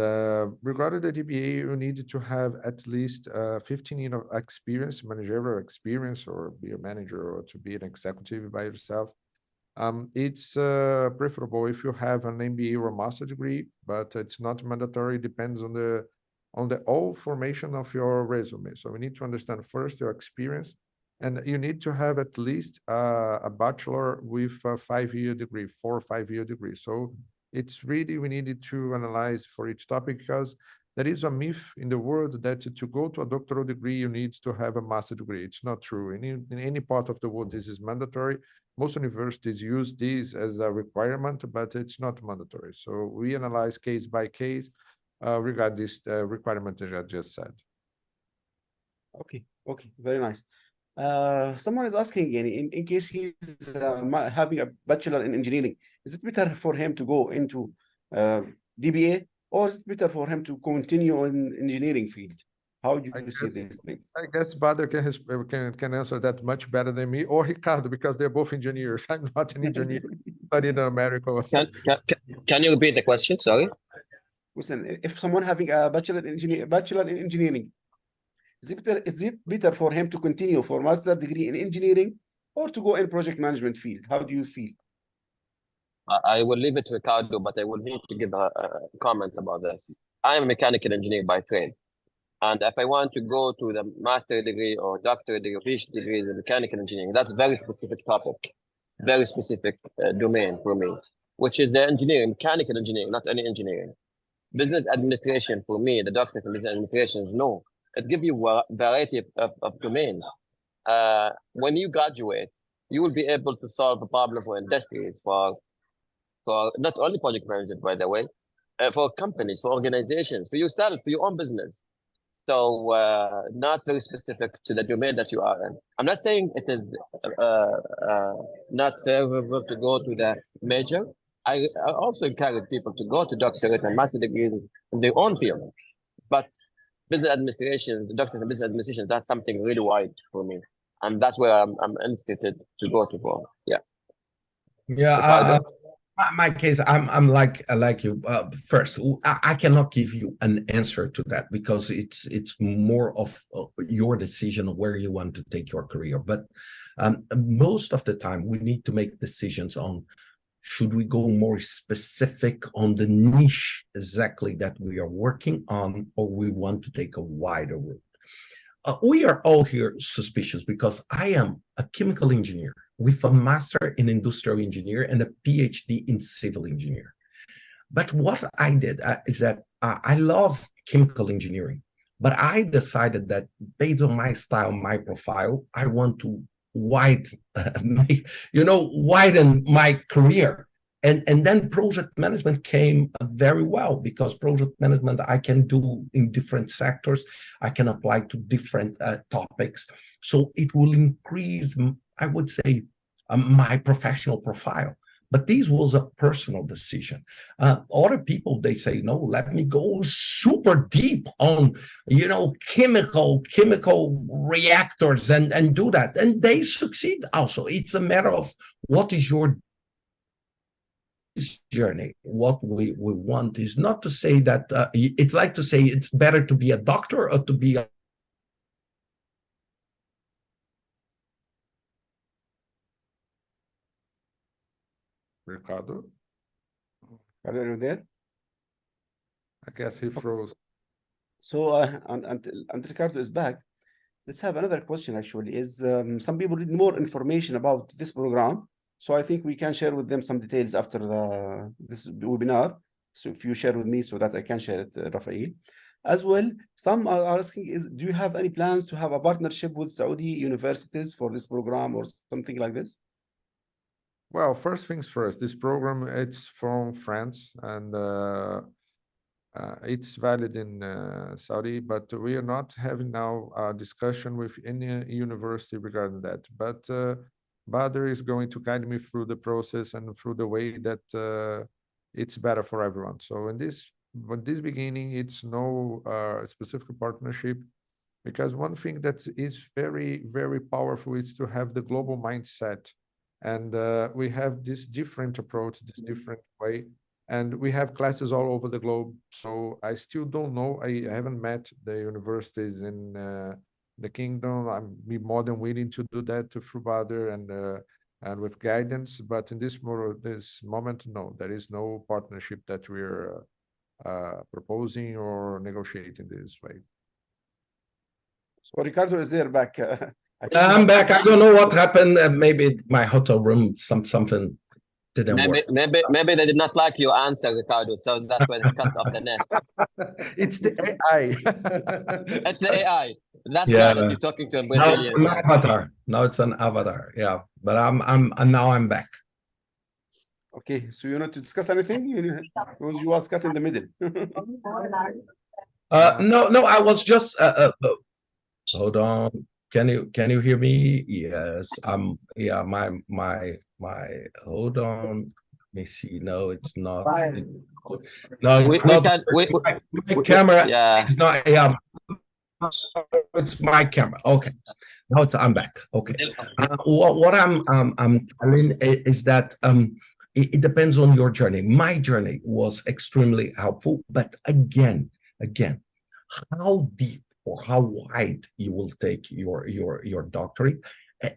regarding the DBA, you need to have at least 15 years of experience, managerial experience, or be a manager or to be an executive by yourself. It's preferable if you have an MBA or a master degree, but it's not mandatory. It depends on the all formation of your resume. So we need to understand first your experience, and you need to have at least a bachelor with a 5-year degree, 4 or 5-year degree. So it's really, we needed to analyze for each topic, because there is a myth in the world that to go to a doctoral degree, you need to have a master degree. It's not true. In any part of the world, this is mandatory. Most universities use this as a requirement, but it's not mandatory. So we analyze case by case regarding this requirement that I just said. Okay, very nice. Someone is asking, in case he's having a bachelor in engineering, is it better for him to go into DBA, or is it better for him to continue in engineering field? How do you see these things? I guess Bader can answer that much better than me, or Ricardo, because they're both engineers. I'm not an engineer, studied in America. Can you repeat the question? Sorry. Listen, if someone having a bachelor in engineering, is it better for him to continue for master degree in engineering, or to go in project management field? How do you feel? I will leave it to Ricardo, but I will need to give a comment about this. I am a mechanical engineer by trade. And if I want to go to the master degree or doctorate degree, PhD degree in mechanical engineering, that's a very specific topic, very specific domain for me, which is the engineering, mechanical engineering, not any engineering. Business administration for me, the doctorate in business administration, no. It gives you a variety of domains. When you graduate, you will be able to solve a problem for industries, for not only project management, by the way, for companies, for organizations, for yourself, for your own business. So not very specific to the domain that you are in. I'm not saying it is not favorable to go to the major. I also encourage people to go to doctorate and master degrees in their own field. But business administration, doctorate in business administration, that's something really wide for me. And that's where I'm interested to go to for. Yeah. Yeah. My case, I'm like you. First, I cannot give you an answer to that, because it's more of your decision where you want to take your career. But most of the time, we need to make decisions on, should we go more specific on the niche exactly that we are working on, or we want to take a wider route. We are all here suspicious, because I am a chemical engineer with a master in industrial engineer and a PhD in civil engineer. But what I did is that I love chemical engineering, but I decided that based on my style, my profile, I want to widen my career. And then project management came very well, because project management I can do in different sectors. I can apply to different topics. So it will increase, I would say, my professional profile. But this was a personal decision. Other people, they say, no, let me go super deep on, chemical reactors and do that. And they succeed also. It's a matter of what is your journey. What we want is not to say that it's like to say it's better to be a doctor or to be a Ricardo? Are you there? I guess he froze. So until Ricardo is back, let's have another question. Actually, is some people need more information about this program, so I think we can share with them some details after this webinar. So if you share with me, so that I can share it, Rafael, as well. Some are asking, do you have any plans to have a partnership with Saudi universities for this program or something like this? Well, first things first, this program, it's from France, and it's valid in Saudi, but we are not having now a discussion with any university regarding that. But Badr is going to guide me through the process and through the way that it's better for everyone. So in this beginning, it's no specific partnership, because one thing that is very, very powerful is to have the global mindset. And we have this different approach, this different way. And we have classes all over the globe. So I still don't know. I haven't met the universities in the kingdom. I'm be more than willing to do that through Badr and with guidance. But in this moment, no, there is no partnership that we're proposing or negotiating this way. So Ricardo is there back. I'm back. I don't know what happened. Maybe my hotel room, something didn't work. Maybe they did not like your answer, Ricardo. So that's why they cut off the net. It's the AI. It's the AI. That Yeah. guy that you're talking to in Now it's Brazilian. an avatar. Now it's an avatar. Yeah. But now I'm back. Okay, so you want to discuss anything? You was cut in the middle. No, I was just hold on. Can you hear me? Yes. Yeah, my hold on. Let me see. No, it's not. No, it's not. My camera. Yeah. It's not. Yeah. It's my camera. Okay. Now I'm back. Okay. What I'm telling is that it depends on your journey. My journey was extremely helpful, but again, how deep or how wide you will take your doctorate,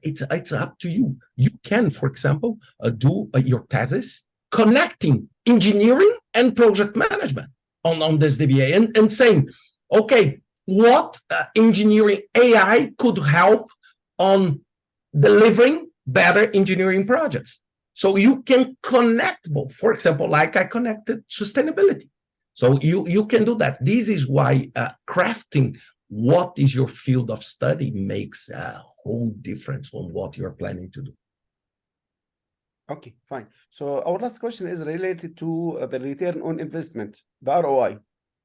it's up to you. You can, for example, do your thesis connecting engineering and project management on this DBA and saying, okay, what engineering AI could help on delivering better engineering projects. So you can connect both. For example, like I connected sustainability. So you can do that. This is why crafting what is your field of study makes a whole difference on what you're planning to do. Okay, fine. So our last question is related to the return on investment, the ROI.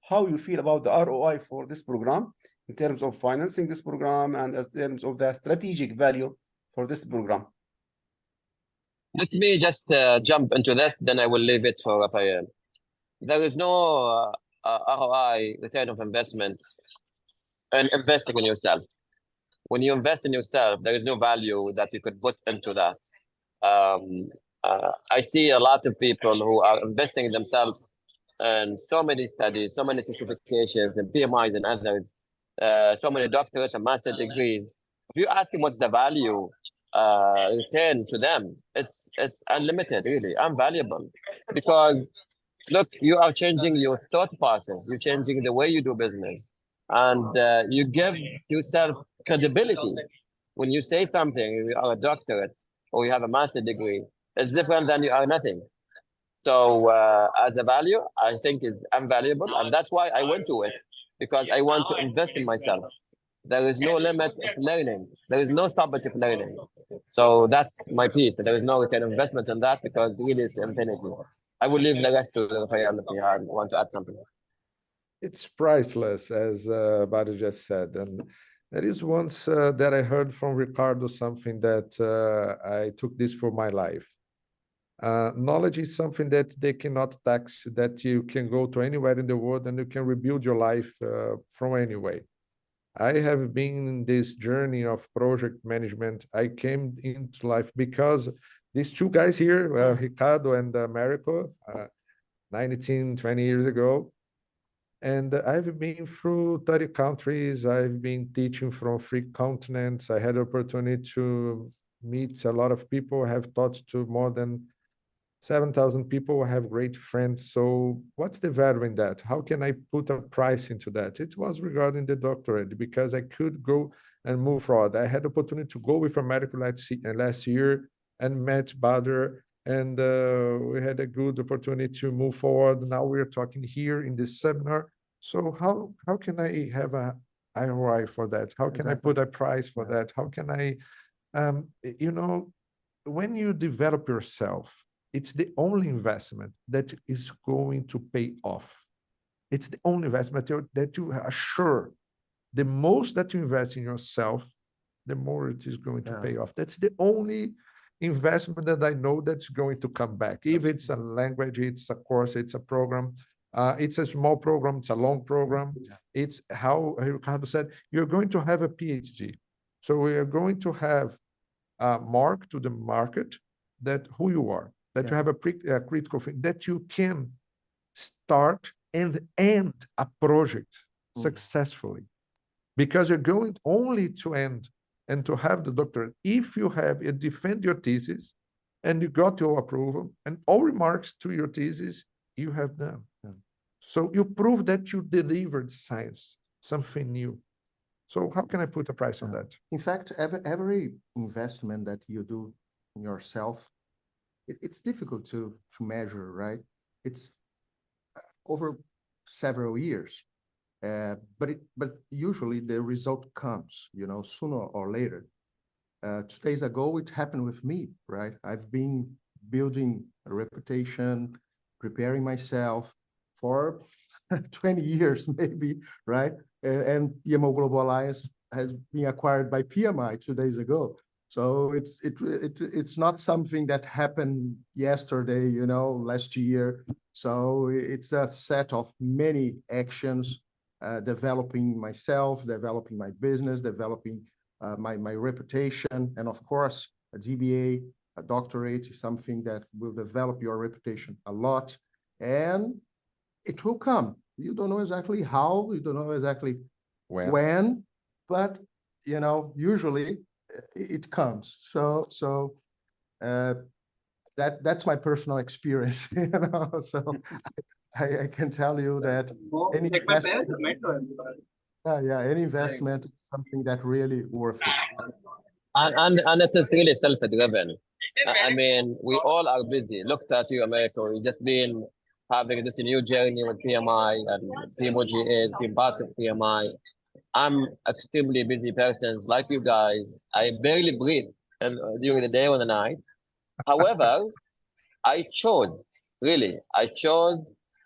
How you feel about the ROI for this program in terms of financing this program and in terms of the strategic value for this program? Let me just jump into this, then I will leave it for Rafael. There is no ROI, return of investment, and investing in yourself. When you invest in yourself, there is no value that you could put into that. I see a lot of people who are investing in themselves and so many studies, so many certifications and PMIs and others, so many doctorates and master degrees. If you ask them what's the value return to them, it's unlimited, really, unvaluable. Because look, you are changing your thought process, you're changing the way you do business, and you give yourself credibility. When you say something, you are a doctorate or you have a master degree, it's different than you are nothing. So as a value, I think is invaluable, and that's why I went to it, because I want to invest in myself. There is no limit of learning. There is no stoppage of learning. So that's my piece. There is no return on investment in that, because really it's infinity. I will leave the rest to Rafael if you want to add something. It's priceless, as Badr just said. And there is once that I heard from Ricardo something that I took this for my life. Knowledge is something that they cannot tax, that you can go to anywhere in the world and you can rebuild your life from anywhere. I have been in this journey of project management. I came into life because these two guys here, Ricardo and Americo, 19, 20 years ago. And I've been through 30 countries. I've been teaching from 3 continents. I had the opportunity to meet a lot of people. I have taught to more than 7,000 people. I have great friends. So what's the value in that? How can I put a price into that? It was regarding the doctorate, because I could go and move forward. I had the opportunity to go with America last year and met Badr, and we had a good opportunity to move forward. Now we're talking here in this seminar. So how can I have a ROI for that? How can I put a price for that? How can I, when you develop yourself, it's the only investment that is going to pay off. It's the only investment that you are sure. The most that you invest in yourself, the more it is going to pay off. That's the only investment that I know that's going to come back. If it's a language, it's a course, it's a program, it's a small program, it's a long program. It's how Ricardo said, you're going to have a PhD. So we are going to have a mark to the market that who you are, that you have a critical thing, that you can start and end a project successfully. Because you're going only to end and to have the doctorate if you have you defend your thesis and you got your approval and all remarks to your thesis you have done. So you prove that you delivered science, something new. So how can I put a price on that? In fact, every investment that you do in yourself, it's difficult to measure, right? It's over several years. But usually the result comes, sooner or later. 2 days ago, it happened with me, right? I've been building a reputation, preparing myself for 20 years, maybe, right? And PMO Global Alliance has been acquired by PMI 2 days ago. So it's not something that happened yesterday, last year. So it's a set of many actions. Developing myself, developing my business, developing my reputation, and of course, a DBA, a doctorate is something that will develop your reputation a lot, and it will come. You don't know exactly how, you don't know exactly when, but usually it comes. So that's my personal experience, So I can tell you that any investment is something that really worth it. And it is really self-driven. I mean, we all are busy. Look at you, America. We've just been having this new journey with PMI and PMOGA, being part of PMI. I'm extremely busy person, like you guys. I barely breathe during the day or the night. However, I chose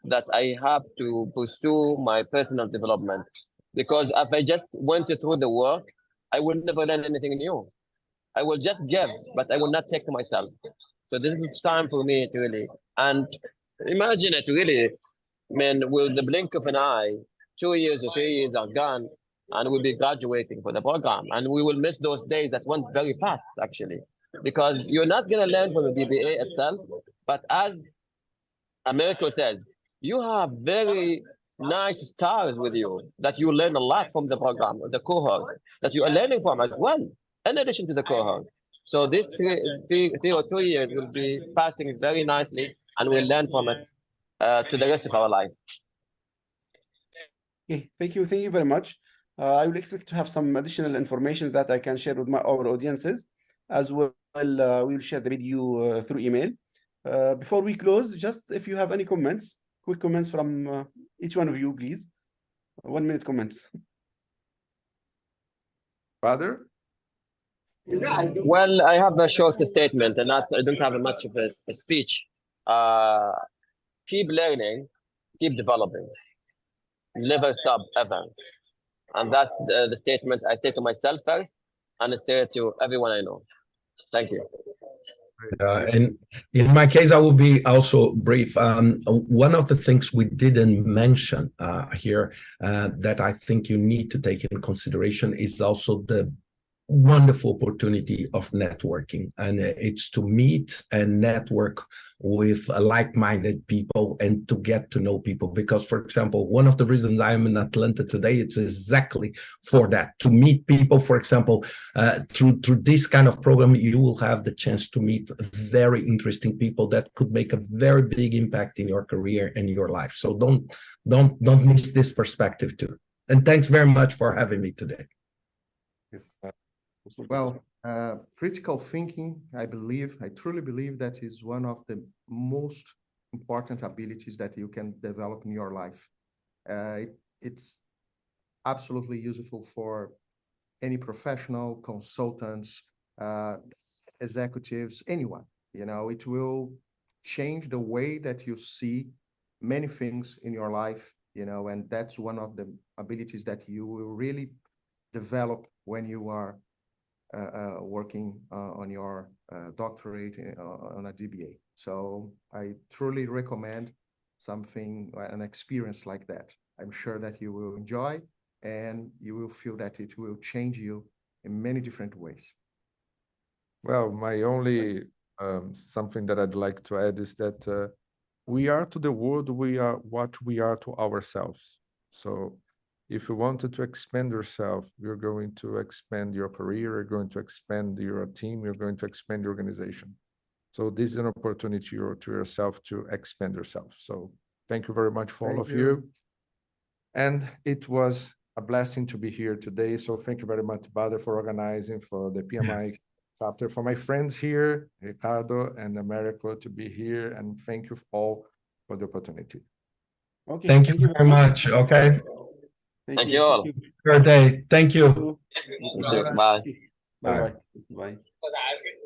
that I have to pursue my personal development, because if I just went through the work, I will never learn anything new. I will just give, but I will not take to myself. So this is time for me to really, and imagine it really, with the blink of an eye, 2 years or 3 years are gone, and we'll be graduating for the program, and we will miss those days that went very fast, actually, because you're not going to learn from the DBA itself, but as Americo says, you have very nice stars with you that you learn a lot from the program, the cohort that you are learning from as well, in addition to the cohort. So this 3 or 2 years will be passing very nicely, and we'll learn from it to the rest of our life. Okay, thank you very much. I will expect to have some additional information that I can share with our audiences as well. We will share the video through email. Before we close, just if you have any comments, quick comments from each one of you, please. 1 minute comments. Father? Well, I have a short statement, and I don't have much of a speech. Keep learning, keep developing, never stop ever. And that's the statement I say to myself first, and I say it to everyone I know. Thank you. And in my case, I will be also brief. One of the things we didn't mention here that I think you need to take in consideration is also the wonderful opportunity of networking, and it's to meet and network with like-minded people and to get to know people. Because, for example, one of the reasons I'm in Atlanta today, it's exactly for that, to meet people. For example, through this kind of program, you will have the chance to meet very interesting people that could make a very big impact in your career and your life. So don't miss this perspective too. And thanks very much for having me today. Yes. Well, critical thinking, I truly believe that is one of the most important abilities that you can develop in your life. It's absolutely useful for any professional, consultants, executives, anyone. It will change the way that you see many things in your life, and that's one of the abilities that you will really develop when you are working on your doctorate on a DBA. So I truly recommend something, an experience like that. I'm sure that you will enjoy and you will feel that it will change you in many different ways. Well, my only something that I'd like to add is that we are to the world, we are what we are to ourselves. So if you wanted to expand yourself, you're going to expand your career, you're going to expand your team, you're going to expand your organization. So this is an opportunity to yourself to expand yourself. So thank you very much for all of you. And it was a blessing to be here today. So thank you very much, Bader, for organizing, for the PMI chapter, for my friends here, Ricardo and Americo, to be here. And thank you all for the opportunity. Okay. Thank you very much. Okay. Thank you all. Good day. Thank you. Thank you. Bye. Bye. Bye. Bye.